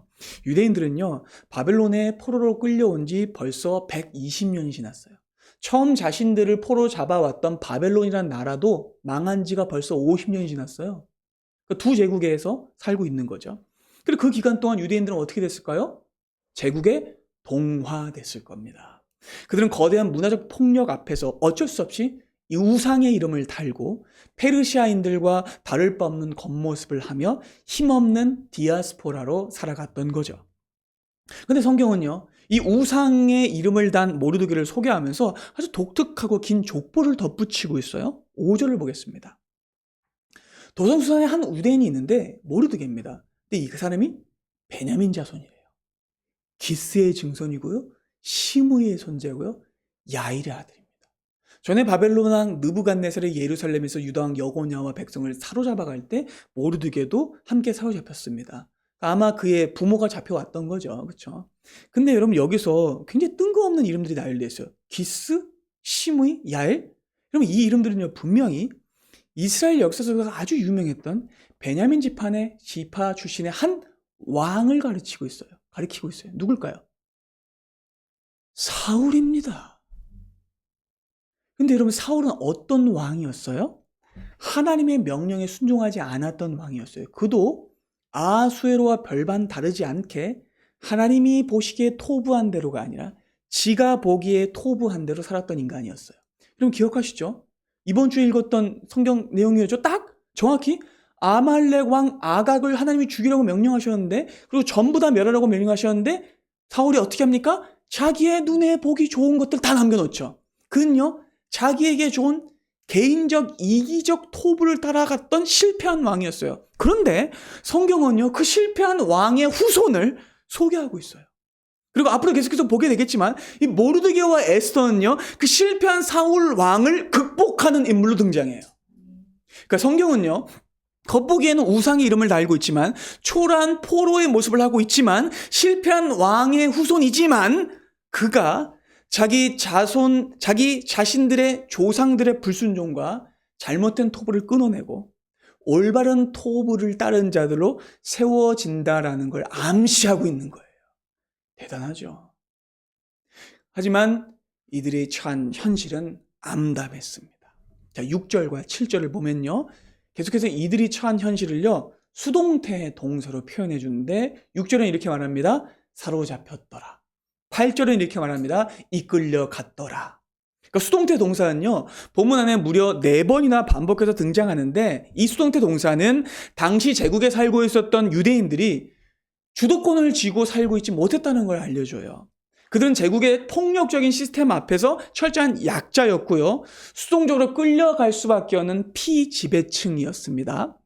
유대인들은요, 바벨론에 포로로 끌려온 지 벌써 120년이 지났어요. 처음 자신들을 포로 잡아왔던 바벨론이라는 나라도 망한 지가 벌써 50년이 지났어요. 그러니까 두 제국에서 살고 있는 거죠. 그리고 그 기간 동안 유대인들은 어떻게 됐을까요? 제국에 동화됐을 겁니다. 그들은 거대한 문화적 폭력 앞에서 어쩔 수 없이 이 우상의 이름을 달고 페르시아인들과 다를 바 없는 겉모습을 하며 힘없는 디아스포라로 살아갔던 거죠. 근데 성경은요, 이 우상의 이름을 단 모르드게를 소개하면서 아주 독특하고 긴 족보를 덧붙이고 있어요. 5절을 보겠습니다. 도성수산에 한 유대인이 있는데 모르드게입니다. 근데 그 사람이 베냐민 자손이래요. 기스의 증손이고요, 시므의 손자고요, 야일의 아들입니다. 전에 바벨론 왕 느부갓네살이 예루살렘에서 유다왕 여고냐와 백성을 사로잡아갈 때 모르드게도 함께 사로잡혔습니다. 아마 그의 부모가 잡혀왔던 거죠. 그렇죠? 근데 여러분, 여기서 굉장히 뜬금없는 이름들이 나열되어 있어요. 기스, 시므이, 야일. 여러분, 이 이름들은요, 분명히 이스라엘 역사에서 아주 유명했던 베냐민 지파 출신의 한 왕을 가리키고 있어요. 누굴까요? 사울입니다. 근데 여러분, 사울은 어떤 왕이었어요? 하나님의 명령에 순종하지 않았던 왕이었어요. 그도 아하수에로와 별반 다르지 않게 하나님이 보시기에 토부한 대로가 아니라 지가 보기에 토부한 대로 살았던 인간이었어요. 여러분 기억하시죠? 이번 주에 읽었던 성경 내용이었죠. 딱 정확히 아말렉 왕 아각을 하나님이 죽이라고 명령하셨는데, 그리고 전부 다 멸하라고 명령하셨는데 사울이 어떻게 합니까? 자기의 눈에 보기 좋은 것들 다 남겨놓죠. 그는요, 자기에게 좋은 개인적 이기적 토부를 따라갔던 실패한 왕이었어요. 그런데 성경은요, 그 실패한 왕의 후손을 소개하고 있어요. 그리고 앞으로 계속해서 보게 되겠지만 이 모르드게와 에스더는요, 그 실패한 사울 왕을 극복하는 인물로 등장해요. 그러니까 성경은요, 겉보기에는 우상의 이름을 달고 있지만, 초라한 포로의 모습을 하고 있지만, 실패한 왕의 후손이지만, 그가 자기 자신들의 조상들의 불순종과 잘못된 토부를 끊어내고 올바른 토부를 따른 자들로 세워진다라는 걸 암시하고 있는 거예요. 대단하죠. 하지만 이들이 처한 현실은 암담했습니다. 자, 6절과 7절을 보면요, 계속해서 이들이 처한 현실을요, 수동태 동사로 표현해 주는데 6절은 이렇게 말합니다. 사로잡혔더라. 8절은 이렇게 말합니다. 이끌려 갔더라. 그러니까 수동태 동사는요, 본문 안에 무려 4번이나 반복해서 등장하는데, 이 수동태 동사는 당시 제국에 살고 있었던 유대인들이 주도권을 쥐고 살고 있지 못했다는 걸 알려줘요. 그들은 제국의 폭력적인 시스템 앞에서 철저한 약자였고요, 수동적으로 끌려갈 수밖에 없는 피지배층이었습니다.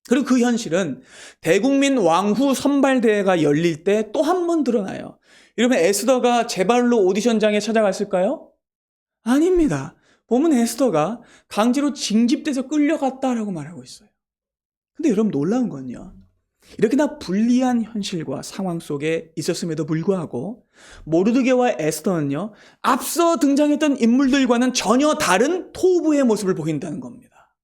그리고 그 현실은 대국민 왕후 선발대회가 열릴 때 또 한 번 드러나요. 여러분, 에스더가 제 발로 오디션장에 찾아갔을까요? 아닙니다. 보면 에스더가 강제로 징집돼서 끌려갔다라고 말하고 있어요. 근데 여러분, 놀라운 건요, 이렇게나 불리한 현실과 상황 속에 있었음에도 불구하고 모르드게와 에스더는요, 앞서 등장했던 인물들과는 전혀 다른 토부의 모습을 보인다는 겁니다.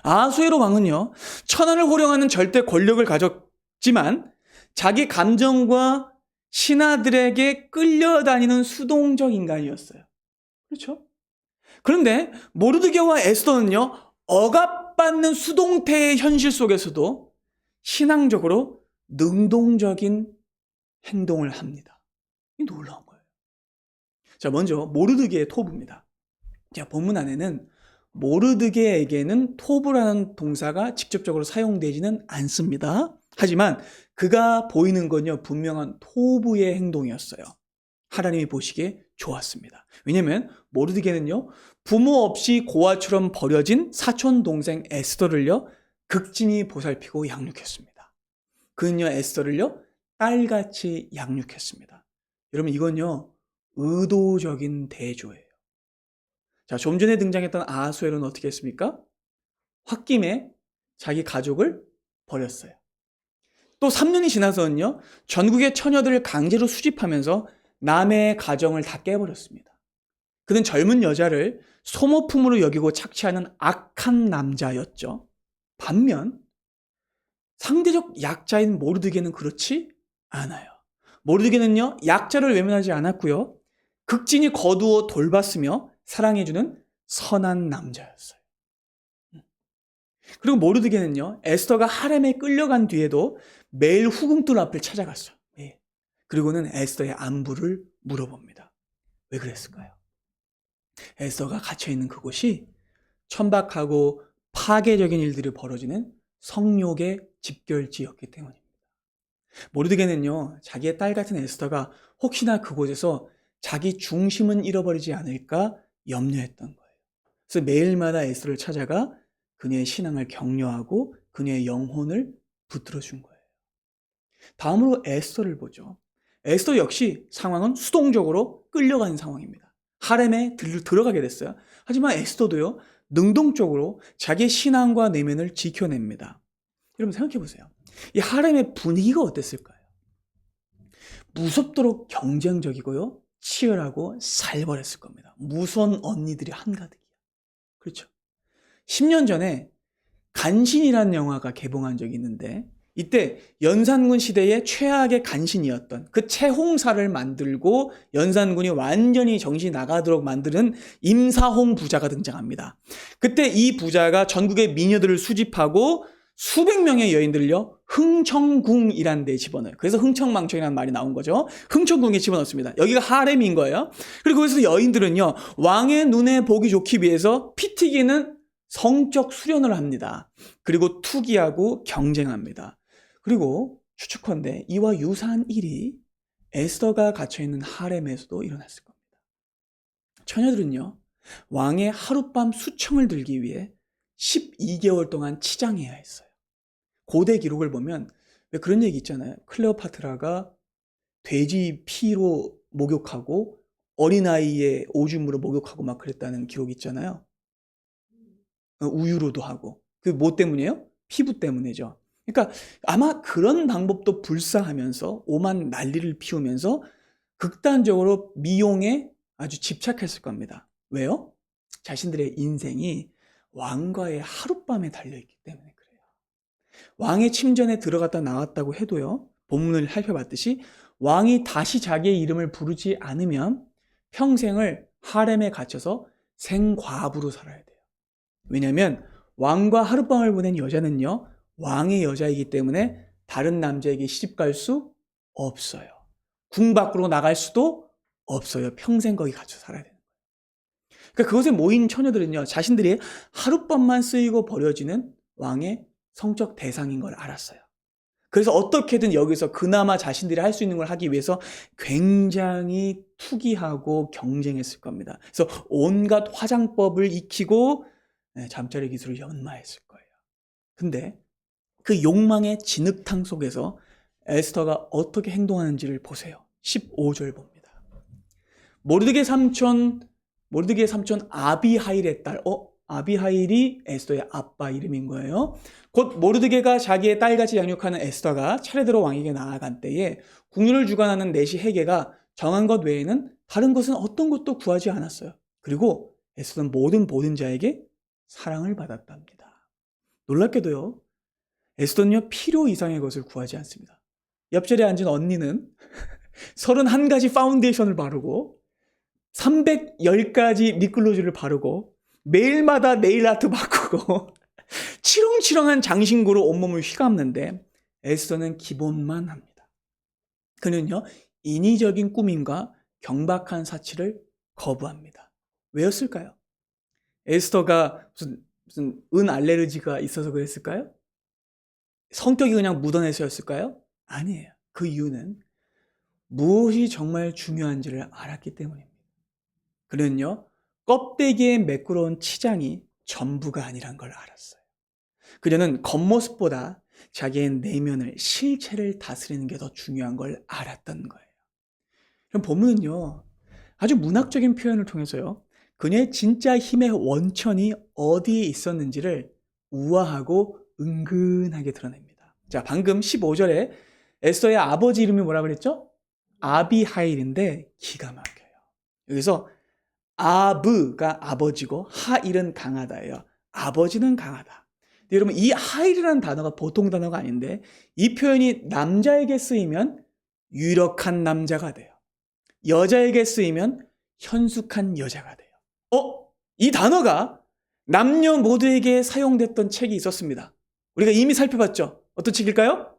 아수에로 왕은요, 천하를 호령하는 절대 권력을 가졌지만 자기 감정과 신하들에게 끌려다니는 수동적 인간이었어요. 그렇죠? 그런데 모르드게와 에스더는요, 억압받는 수동태의 현실 속에서도 신앙적으로 능동적인 행동을 합니다. 이 놀라운 거예요. 자, 먼저 모르드게의 토부입니다. 자, 본문 안에는 모르드게에게는 토부라는 동사가 직접적으로 사용되지는 않습니다. 하지만 그가 보이는 건요, 분명한 토부의 행동이었어요. 하나님이 보시기에 좋았습니다. 왜냐하면 모르드게는요, 부모 없이 고아처럼 버려진 사촌 동생 에스더를요, 극진히 보살피고 양육했습니다. 그는요, 에스더를요, 딸같이 양육했습니다. 여러분, 이건요, 의도적인 대조예요. 자, 좀 전에 등장했던 아하수에로는 어떻게 했습니까? 홧김에 자기 가족을 버렸어요. 또 3년이 지나서는요, 전국의 처녀들을 강제로 수집하면서 남의 가정을 다 깨버렸습니다. 그는 젊은 여자를 소모품으로 여기고 착취하는 악한 남자였죠. 반면 상대적 약자인 모르드게는 그렇지 않아요. 모르드게는요, 약자를 외면하지 않았고요, 극진히 거두어 돌봤으며 사랑해주는 선한 남자였어요. 그리고 모르드게는요, 에스더가 하렘에 끌려간 뒤에도 매일 후궁들 앞을 찾아갔어요. 예. 그리고는 에스더의 안부를 물어봅니다. 왜 그랬을까요? 에스더가 갇혀있는 그곳이 천박하고 파괴적인 일들이 벌어지는 성욕의 집결지였기 때문입니다. 모르드게는요, 자기의 딸 같은 에스더가 혹시나 그곳에서 자기 중심은 잃어버리지 않을까 염려했던 거예요. 그래서 매일마다 에스더를 찾아가 그녀의 신앙을 격려하고 그녀의 영혼을 붙들어 준 거예요. 다음으로 에스더를 보죠. 에스더 역시 상황은 수동적으로 끌려가는 상황입니다. 하렘에 들어가게 됐어요. 하지만 에스더도요, 능동적으로 자기의 신앙과 내면을 지켜냅니다. 여러분 생각해 보세요. 이 하렘의 분위기가 어땠을까요? 무섭도록 경쟁적이고요, 치열하고 살벌했을 겁니다. 무서운 언니들이 한가득이야. 그렇죠? 10년 전에 간신이라는 영화가 개봉한 적이 있는데, 이때 연산군 시대의 최악의 간신이었던 그 채홍사를 만들고 연산군이 완전히 정신이 나가도록 만드는 임사홍 부자가 등장합니다. 그때 이 부자가 전국의 미녀들을 수집하고 수백 명의 여인들을요, 흥청궁이라는 데에 집어넣어요. 그래서 흥청망청이라는 말이 나온 거죠. 흥청궁에 집어넣습니다. 여기가 하렘인 거예요. 그리고 거기서 여인들은요, 왕의 눈에 보기 좋기 위해서 피 튀기는 성적 수련을 합니다. 그리고 투기하고 경쟁합니다. 그리고 추측컨대 이와 유사한 일이 에스더가 갇혀있는 하렘에서도 일어났을 겁니다. 처녀들은요, 왕의 하룻밤 수청을 들기 위해 12개월 동안 치장해야 했어요. 고대 기록을 보면 왜 그런 얘기 있잖아요. 클레오파트라가 돼지 피로 목욕하고 어린아이의 오줌으로 목욕하고 막 그랬다는 기록이 있잖아요. 우유로도 하고. 그게 뭐 때문이에요? 피부 때문이죠. 그러니까 아마 그런 방법도 불사하면서 오만 난리를 피우면서 극단적으로 미용에 아주 집착했을 겁니다. 왜요? 자신들의 인생이 왕과의 하룻밤에 달려있기 때문에 그래요. 왕의 침전에 들어갔다 나왔다고 해도요, 본문을 살펴봤듯이 왕이 다시 자기의 이름을 부르지 않으면 평생을 하렘에 갇혀서 생과부로 살아야 돼요. 왜냐하면 왕과 하룻밤을 보낸 여자는요, 왕의 여자이기 때문에 다른 남자에게 시집갈 수 없어요. 궁 밖으로 나갈 수도 없어요. 평생 거기 갇혀 살아야 되는 거예요. 그러니까 그것에 모인 처녀들은요, 자신들이 하룻밤만 쓰이고 버려지는 왕의 성적 대상인 걸 알았어요. 그래서 어떻게든 여기서 그나마 자신들이 할 수 있는 걸 하기 위해서 굉장히 투기하고 경쟁했을 겁니다. 그래서 온갖 화장법을 익히고 잠자리 기술을 연마했을 거예요. 근데 그 욕망의 진흙탕 속에서 에스더가 어떻게 행동하는지를 보세요. 15절 봅니다. 모르드게 삼촌 아비하일의 딸, 아비하일이 에스더의 아빠 이름인 거예요. 곧 모르드게가 자기의 딸같이 양육하는 에스더가 차례대로 왕에게 나아간 때에 궁유를 주관하는 내시 헤게가 정한 것 외에는 다른 것은 어떤 것도 구하지 않았어요. 그리고 에스더는 모든 보든자에게 사랑을 받았답니다. 놀랍게도요, 에스더는요, 필요 이상의 것을 구하지 않습니다. 옆자리에 앉은 언니는 31가지 파운데이션을 바르고 310가지 립글로즈를 바르고 매일마다 네일 아트 바꾸고 치렁치렁한 장신구로 온몸을 휘감는데 에스더는 기본만 합니다. 그는요, 인위적인 꾸밈과 경박한 사치를 거부합니다. 왜였을까요? 에스더가 무슨 은 알레르기가 있어서 그랬을까요? 성격이 그냥 묻어내서였을까요? 아니에요. 그 이유는 무엇이 정말 중요한지를 알았기 때문입니다. 그는요, 껍데기에 매끄러운 치장이 전부가 아니란 걸 알았어요. 그녀는 겉모습보다 자기의 내면을, 실체를 다스리는 게 더 중요한 걸 알았던 거예요. 그럼 본문은요, 아주 문학적인 표현을 통해서요, 그녀의 진짜 힘의 원천이 어디에 있었는지를 우아하고 은근하게 드러냅니다. 자, 방금 15절에 에스더의 아버지 이름이 뭐라 그랬죠? 아비하일인데 기가 막혀요. 여기서 아브가 아버지고 하일은 강하다예요. 아버지는 강하다. 근데 여러분, 이 하일이라는 단어가 보통 단어가 아닌데 이 표현이 남자에게 쓰이면 유력한 남자가 돼요. 여자에게 쓰이면 현숙한 여자가 돼요. 이 단어가 남녀 모두에게 사용됐던 책이 있었습니다. 우리가 이미 살펴봤죠? 어떤 책일까요?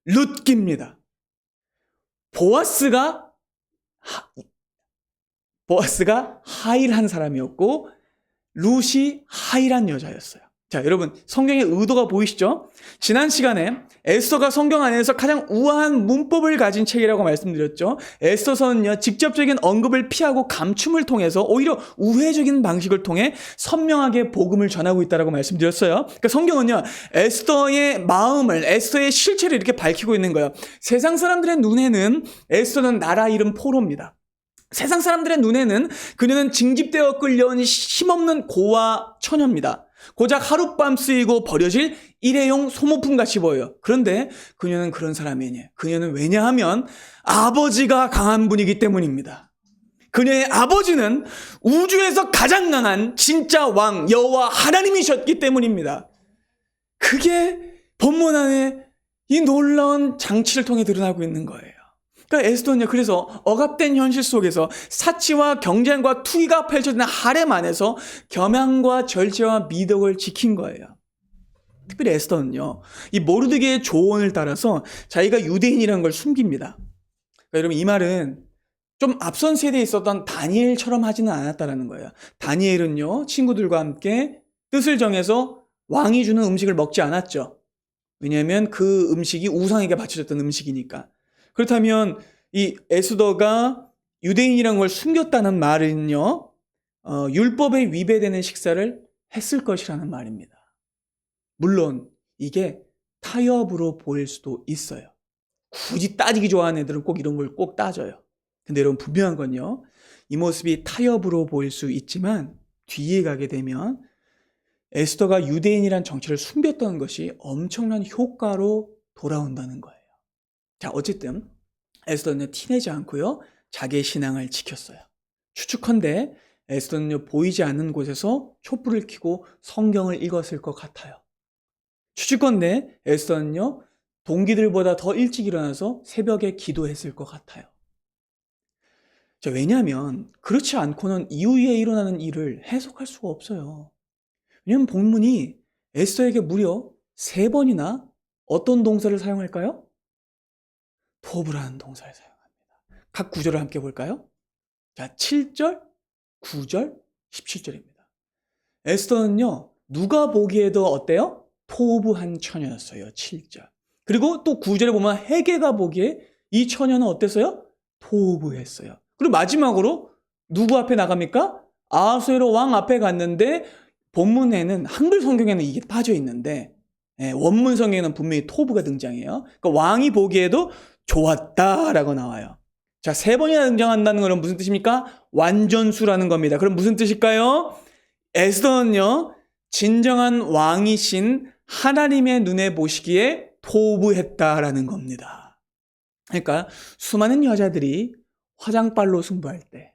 룻기입니다. 보아스가 하일한 사람이었고 룻이 하일한 여자였어요. 자, 여러분, 성경의 의도가 보이시죠? 지난 시간에 에스더가 성경 안에서 가장 우아한 문법을 가진 책이라고 말씀드렸죠. 에스더서는요, 직접적인 언급을 피하고 감춤을 통해서 오히려 우회적인 방식을 통해 선명하게 복음을 전하고 있다고 말씀드렸어요. 그러니까 성경은요, 에스더의 마음을, 에스더의 실체를 이렇게 밝히고 있는 거예요. 세상 사람들의 눈에는 에스더는 나라 이름 포로입니다. 세상 사람들의 눈에는 그녀는 징집되어 끌려온 힘없는 고아 처녀입니다. 고작 하룻밤 쓰이고 버려질 일회용 소모품같이 보여요. 그런데 그녀는 그런 사람이 아니에요. 그녀는 왜냐하면 아버지가 강한 분이기 때문입니다. 그녀의 아버지는 우주에서 가장 강한 진짜 왕 여호와 하나님이셨기 때문입니다. 그게 본문 안에 이 놀라운 장치를 통해 드러나고 있는 거예요. 그러니까 에스더는요, 그래서 억압된 현실 속에서 사치와 경쟁과 투기가 펼쳐지는 하렘 안에서 겸양과 절제와 미덕을 지킨 거예요. 특별히 에스더는요, 이 모르드게의 조언을 따라서 자기가 유대인이라는 걸 숨깁니다. 그러니까 여러분, 이 말은 좀 앞선 세대에 있었던 다니엘처럼 하지는 않았다라는 거예요. 다니엘은요, 친구들과 함께 뜻을 정해서 왕이 주는 음식을 먹지 않았죠. 왜냐하면 그 음식이 우상에게 바쳐졌던 음식이니까. 그렇다면 이 에스더가 유대인이라는 걸 숨겼다는 말은요, 율법에 위배되는 식사를 했을 것이라는 말입니다. 물론 이게 타협으로 보일 수도 있어요. 굳이 따지기 좋아하는 애들은 꼭 이런 걸 꼭 따져요. 근데 여러분, 분명한 건요, 이 모습이 타협으로 보일 수 있지만 뒤에 가게 되면 에스더가 유대인이란 정체를 숨겼던 것이 엄청난 효과로 돌아온다는 거예요. 자, 어쨌든 에스더는 티내지 않고요, 자기의 신앙을 지켰어요. 추측컨대 에스더는 보이지 않는 곳에서 촛불을 켜고 성경을 읽었을 것 같아요. 추측컨대 에스더는요, 동기들보다 더 일찍 일어나서 새벽에 기도했을 것 같아요. 자, 왜냐하면 그렇지 않고는 이후에 일어나는 일을 해석할 수가 없어요. 왜냐하면 본문이 에스더에게 무려 3번이나 어떤 동사를 사용할까요? 토브라는 동사를 사용합니다. 각 구절을 함께 볼까요? 자, 7절, 9절, 17절입니다. 에스더는요, 누가 보기에도 어때요? 토부한 처녀였어요. 7절. 그리고 또 9절에 보면 헤게가 보기에 이 처녀는 어땠어요? 토부했어요. 그리고 마지막으로 누구 앞에 나갑니까? 아하수에로 왕 앞에 갔는데, 본문에는 한글 성경에는 이게 빠져 있는데, 원문 성경에는 분명히 토부가 등장해요. 그러니까 왕이 보기에도 좋았다라고 나와요. 자, 3번이나 등장한다는 건 무슨 뜻입니까? 완전수라는 겁니다. 그럼 무슨 뜻일까요? 에스더는요, 진정한 왕이신 하나님의 눈에 보시기에 토부했다라는 겁니다. 그러니까 수많은 여자들이 화장빨로 승부할 때,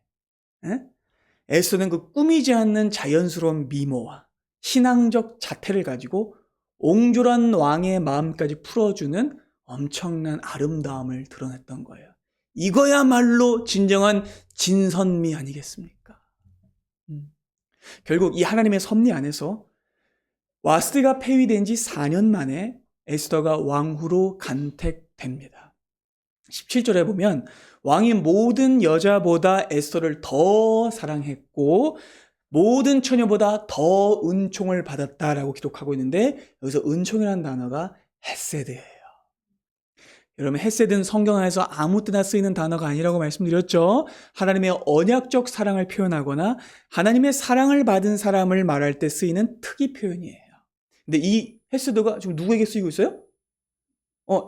에스더는 그 꾸미지 않는 자연스러운 미모와 신앙적 자태를 가지고 옹졸한 왕의 마음까지 풀어주는 엄청난 아름다움을 드러냈던 거예요. 이거야말로 진정한 진선미 아니겠습니까? 결국 이 하나님의 섭리 안에서 와스티가 폐위된 지 4년 만에 에스더가 왕후로 간택됩니다. 17절에 보면 왕이 모든 여자보다 에스더를 더 사랑했고 모든 처녀보다 더 은총을 받았다라고 기록하고 있는데, 여기서 은총이라는 단어가 헤세드예요. 여러분, 헤세드는 성경 안에서 아무 때나 쓰이는 단어가 아니라고 말씀드렸죠. 하나님의 언약적 사랑을 표현하거나 하나님의 사랑을 받은 사람을 말할 때 쓰이는 특이 표현이에요. 근데 이 헤세드가 지금 누구에게 쓰이고 있어요?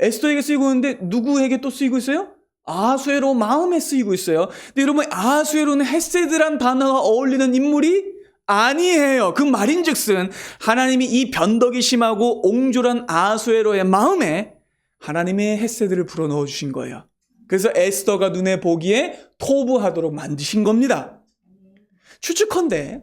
에스더에게 쓰이고 있는데 누구에게 또 쓰이고 있어요? 아하수에로 마음에 쓰이고 있어요. 근데 여러분, 아하수에로는 헤세드란 단어가 어울리는 인물이 아니에요. 그 말인즉슨 하나님이 이 변덕이 심하고 옹졸한 아하수에로의 마음에 하나님의 헤세드를 불어넣어 주신 거예요. 그래서 에스더가 눈에 보기에 토부하도록 만드신 겁니다. 추측컨대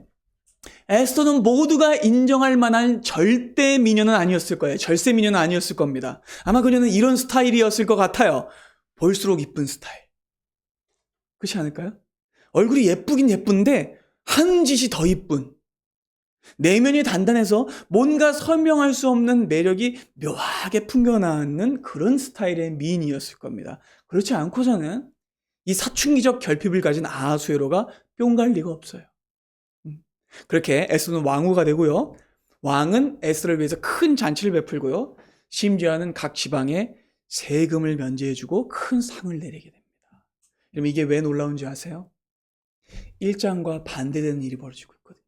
에스더는 모두가 인정할 만한 절대 미녀는 아니었을 거예요. 절세 미녀는 아니었을 겁니다. 아마 그녀는 이런 스타일이었을 것 같아요. 볼수록 이쁜 스타일. 그렇지 않을까요? 얼굴이 예쁘긴 예쁜데 하는 짓이 더 이쁜, 내면이 단단해서 뭔가 설명할 수 없는 매력이 묘하게 풍겨나는 그런 스타일의 미인이었을 겁니다. 그렇지 않고서는 이 사춘기적 결핍을 가진 아하수에로가 뿅 갈 리가 없어요. 그렇게 에스더는 왕후가 되고요, 왕은 에스더를 위해서 큰 잔치를 베풀고요, 심지어는 각 지방에 세금을 면제해주고 큰 상을 내리게 됩니다. 여러분, 이게 왜 놀라운지 아세요? 1장과 반대되는 일이 벌어지고 있거든요.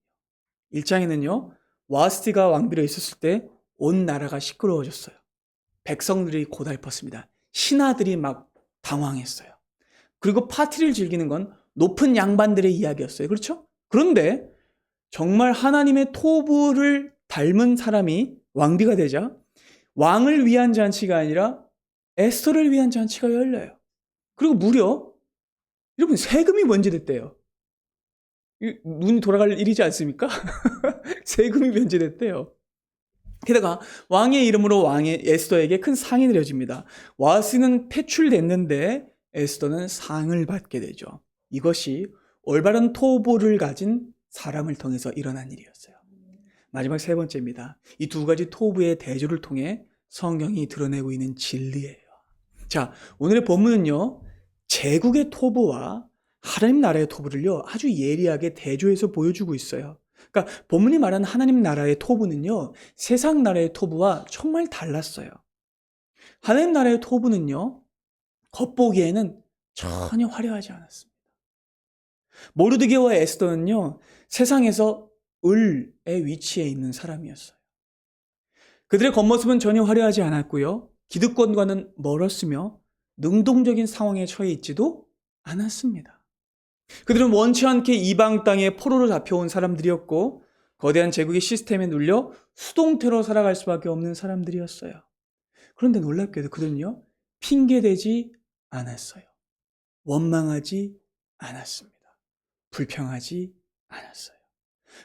1장에는요, 와스티가 왕비로 있었을 때 온 나라가 시끄러워졌어요. 백성들이 고달팠습니다. 신하들이 막 당황했어요. 그리고 파티를 즐기는 건 높은 양반들의 이야기였어요. 그렇죠? 그런데 정말 하나님의 토부를 닮은 사람이 왕비가 되자 왕을 위한 잔치가 아니라 에스더를 위한 잔치가 열려요. 그리고 무려 여러분, 세금이 면제됐대요. 눈이 돌아갈 일이지 않습니까? 세금이 면제됐대요. 게다가 왕의 이름으로 왕의 에스더에게 큰 상이 내려집니다. 와스는 퇴출됐는데 에스더는 상을 받게 되죠. 이것이 올바른 토부를 가진 사람을 통해서 일어난 일이었어요. 마지막 세 번째입니다. 이 두 가지 토부의 대조를 통해 성경이 드러내고 있는 진리예요. 자, 오늘의 본문은요, 제국의 토부와 하나님 나라의 토부를요, 아주 예리하게 대조해서 보여주고 있어요. 그러니까 본문이 말하는 하나님 나라의 토부는요, 세상 나라의 토부와 정말 달랐어요. 하나님 나라의 토부는요, 겉보기에는 전혀 화려하지 않았습니다. 모르드게와 에스더는요, 세상에서 을의 위치에 있는 사람이었어요. 그들의 겉모습은 전혀 화려하지 않았고요, 기득권과는 멀었으며 능동적인 상황에 처해 있지도 않았습니다. 그들은 원치 않게 이방 땅에 포로로 잡혀온 사람들이었고 거대한 제국의 시스템에 눌려 수동태로 살아갈 수밖에 없는 사람들이었어요. 그런데 놀랍게도 그들은요, 핑계대지 않았어요. 원망하지 않았습니다. 불평하지 않았어요.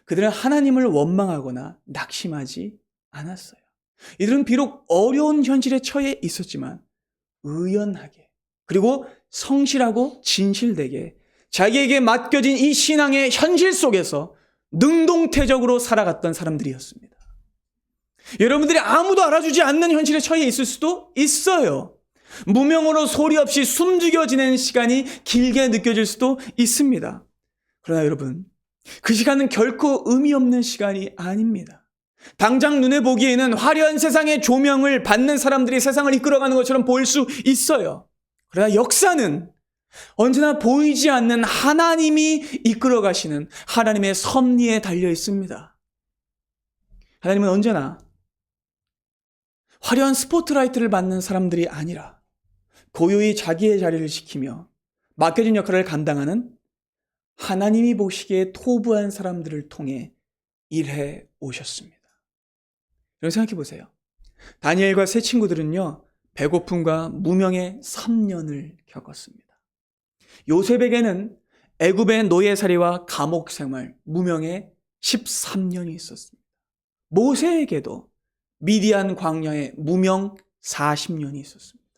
그들은 하나님을 원망하거나 낙심하지 않았어요. 이들은 비록 어려운 현실에 처해 있었지만 의연하게, 그리고 성실하고 진실되게 자기에게 맡겨진 이 신앙의 현실 속에서 능동태적으로 살아갔던 사람들이었습니다. 여러분들이 아무도 알아주지 않는 현실에 처해 있을 수도 있어요. 무명으로 소리 없이 숨죽여 지내는 시간이 길게 느껴질 수도 있습니다. 그러나 여러분, 그 시간은 결코 의미 없는 시간이 아닙니다. 당장 눈에 보기에는 화려한 세상의 조명을 받는 사람들이 세상을 이끌어가는 것처럼 보일 수 있어요. 그러나 역사는 언제나 보이지 않는 하나님이 이끌어 가시는 하나님의 섭리에 달려 있습니다. 하나님은 언제나 화려한 스포트라이트를 받는 사람들이 아니라 고요히 자기의 자리를 지키며 맡겨진 역할을 감당하는 하나님이 보시기에 토부한 사람들을 통해 일해 오셨습니다. 여러분 생각해 보세요. 다니엘과 세 친구들은요, 배고픔과 무명의 3년을 겪었습니다. 요셉에게는 애굽의 노예살이와 감옥 생활, 무명의 13년이 있었습니다. 모세에게도 미디안 광야의 무명 40년이 있었습니다.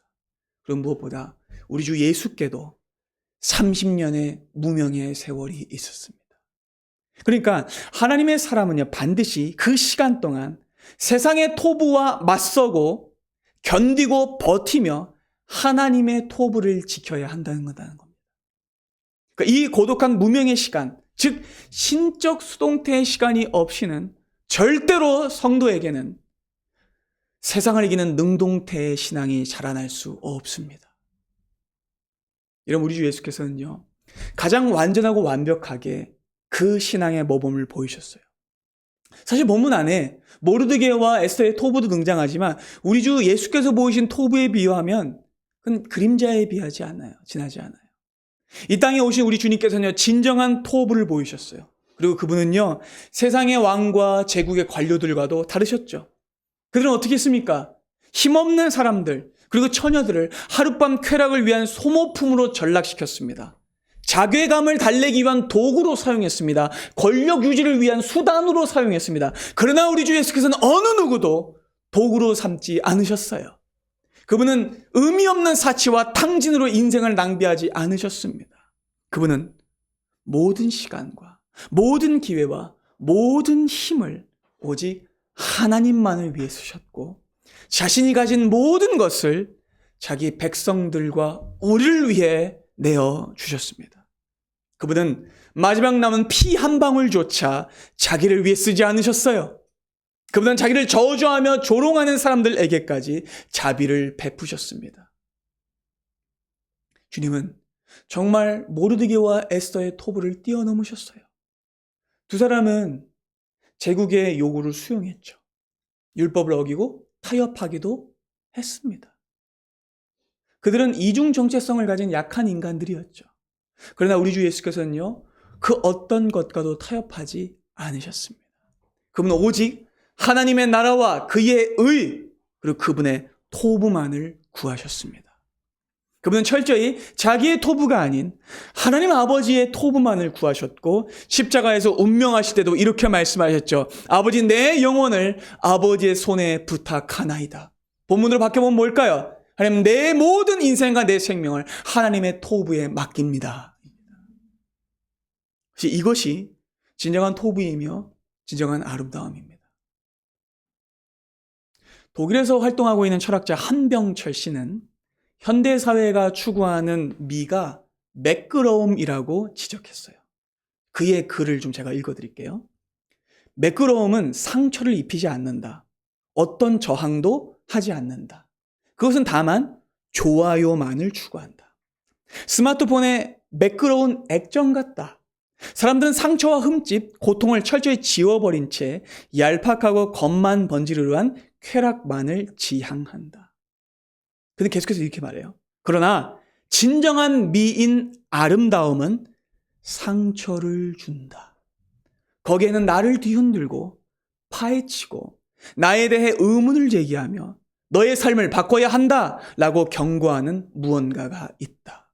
그럼 무엇보다 우리 주 예수께도 30년의 무명의 세월이 있었습니다. 그러니까 하나님의 사람은요, 반드시 그 시간 동안 세상의 토부와 맞서고 견디고 버티며 하나님의 토부를 지켜야 한다는 겁니다. 그러니까 이 고독한 무명의 시간, 즉 신적 수동태의 시간이 없이는 절대로 성도에게는 세상을 이기는 능동태의 신앙이 자라날 수 없습니다. 이런 우리 주 예수께서는요, 가장 완전하고 완벽하게 그 신앙의 모범을 보이셨어요. 사실 본문 안에 모르드게와 에스더의 토부도 등장하지만 우리 주 예수께서 보이신 토부에 비유하면 그건 그림자에 비하지 않아요. 지나지 않아요. 이 땅에 오신 우리 주님께서는요, 진정한 토부를 보이셨어요. 그리고 그분은요, 세상의 왕과 제국의 관료들과도 다르셨죠. 그들은 어떻게 했습니까? 힘없는 사람들, 그리고 처녀들을 하룻밤 쾌락을 위한 소모품으로 전락시켰습니다. 자괴감을 달래기 위한 도구로 사용했습니다. 권력 유지를 위한 수단으로 사용했습니다. 그러나 우리 주 예수께서는 어느 누구도 도구로 삼지 않으셨어요. 그분은 의미 없는 사치와 탕진으로 인생을 낭비하지 않으셨습니다. 그분은 모든 시간과 모든 기회와 모든 힘을 오직 하나님만을 위해 쓰셨고 자신이 가진 모든 것을 자기 백성들과 우리를 위해 내어주셨습니다. 그분은 마지막 남은 피 한 방울조차 자기를 위해 쓰지 않으셨어요. 그분은 자기를 저주하며 조롱하는 사람들에게까지 자비를 베푸셨습니다. 주님은 정말 모르드게와 에스더의 토부를 뛰어넘으셨어요. 두 사람은 제국의 요구를 수용했죠. 율법을 어기고 타협하기도 했습니다. 그들은 이중 정체성을 가진 약한 인간들이었죠. 그러나 우리 주 예수께서는요, 그 어떤 것과도 타협하지 않으셨습니다. 그분은 오직 하나님의 나라와 그의 의, 그리고 그분의 토부만을 구하셨습니다. 그분은 철저히 자기의 토부가 아닌 하나님 아버지의 토부만을 구하셨고 십자가에서 운명하실 때도 이렇게 말씀하셨죠. 아버지, 내 영혼을 아버지의 손에 부탁하나이다. 본문으로 바뀌어보면 뭘까요? 하나님, 내 모든 인생과 내 생명을 하나님의 토부에 맡깁니다. 이것이 진정한 토부이며 진정한 아름다움입니다. 독일에서 활동하고 있는 철학자 한병철 씨는 현대 사회가 추구하는 미가 매끄러움이라고 지적했어요. 그의 글을 좀 제가 읽어드릴게요. 매끄러움은 상처를 입히지 않는다. 어떤 저항도 하지 않는다. 그것은 다만 좋아요만을 추구한다. 스마트폰에 매끄러운 액정 같다. 사람들은 상처와 흠집, 고통을 철저히 지워버린 채 얄팍하고 겉만 번지르르한 쾌락만을 지향한다. 근데 계속해서 이렇게 말해요. 그러나 진정한 미인 아름다움은 상처를 준다. 거기에는 나를 뒤흔들고 파헤치고 나에 대해 의문을 제기하며 너의 삶을 바꿔야 한다라고 경고하는 무언가가 있다.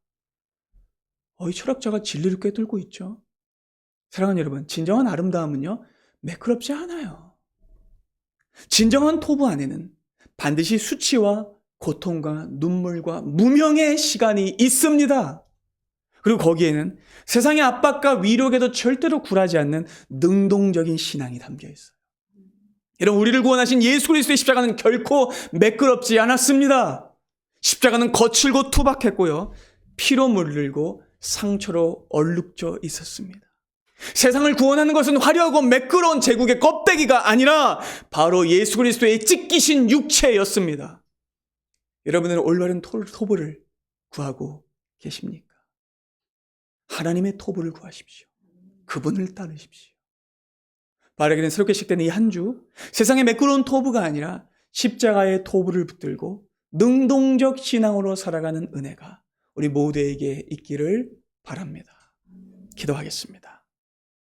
이 철학자가 진리를 꿰뚫고 있죠. 사랑하는 여러분, 진정한 아름다움은요, 매끄럽지 않아요. 진정한 토부 안에는 반드시 수치와 고통과 눈물과 무명의 시간이 있습니다. 그리고 거기에는 세상의 압박과 위력에도 절대로 굴하지 않는 능동적인 신앙이 담겨 있어요. 여러분, 우리를 구원하신 예수 그리스도의 십자가는 결코 매끄럽지 않았습니다. 십자가는 거칠고 투박했고요. 피로 물들고 상처로 얼룩져 있었습니다. 세상을 구원하는 것은 화려하고 매끄러운 제국의 껍데기가 아니라 바로 예수 그리스도의 찢기신 육체였습니다. 여러분은 올바른 토부를 구하고 계십니까? 하나님의 토부를 구하십시오. 그분을 따르십시오. 바르게는 새롭게 시작되는 이 한 주, 세상의 매끄러운 토부가 아니라 십자가의 토부를 붙들고 능동적 신앙으로 살아가는 은혜가 우리 모두에게 있기를 바랍니다. 기도하겠습니다.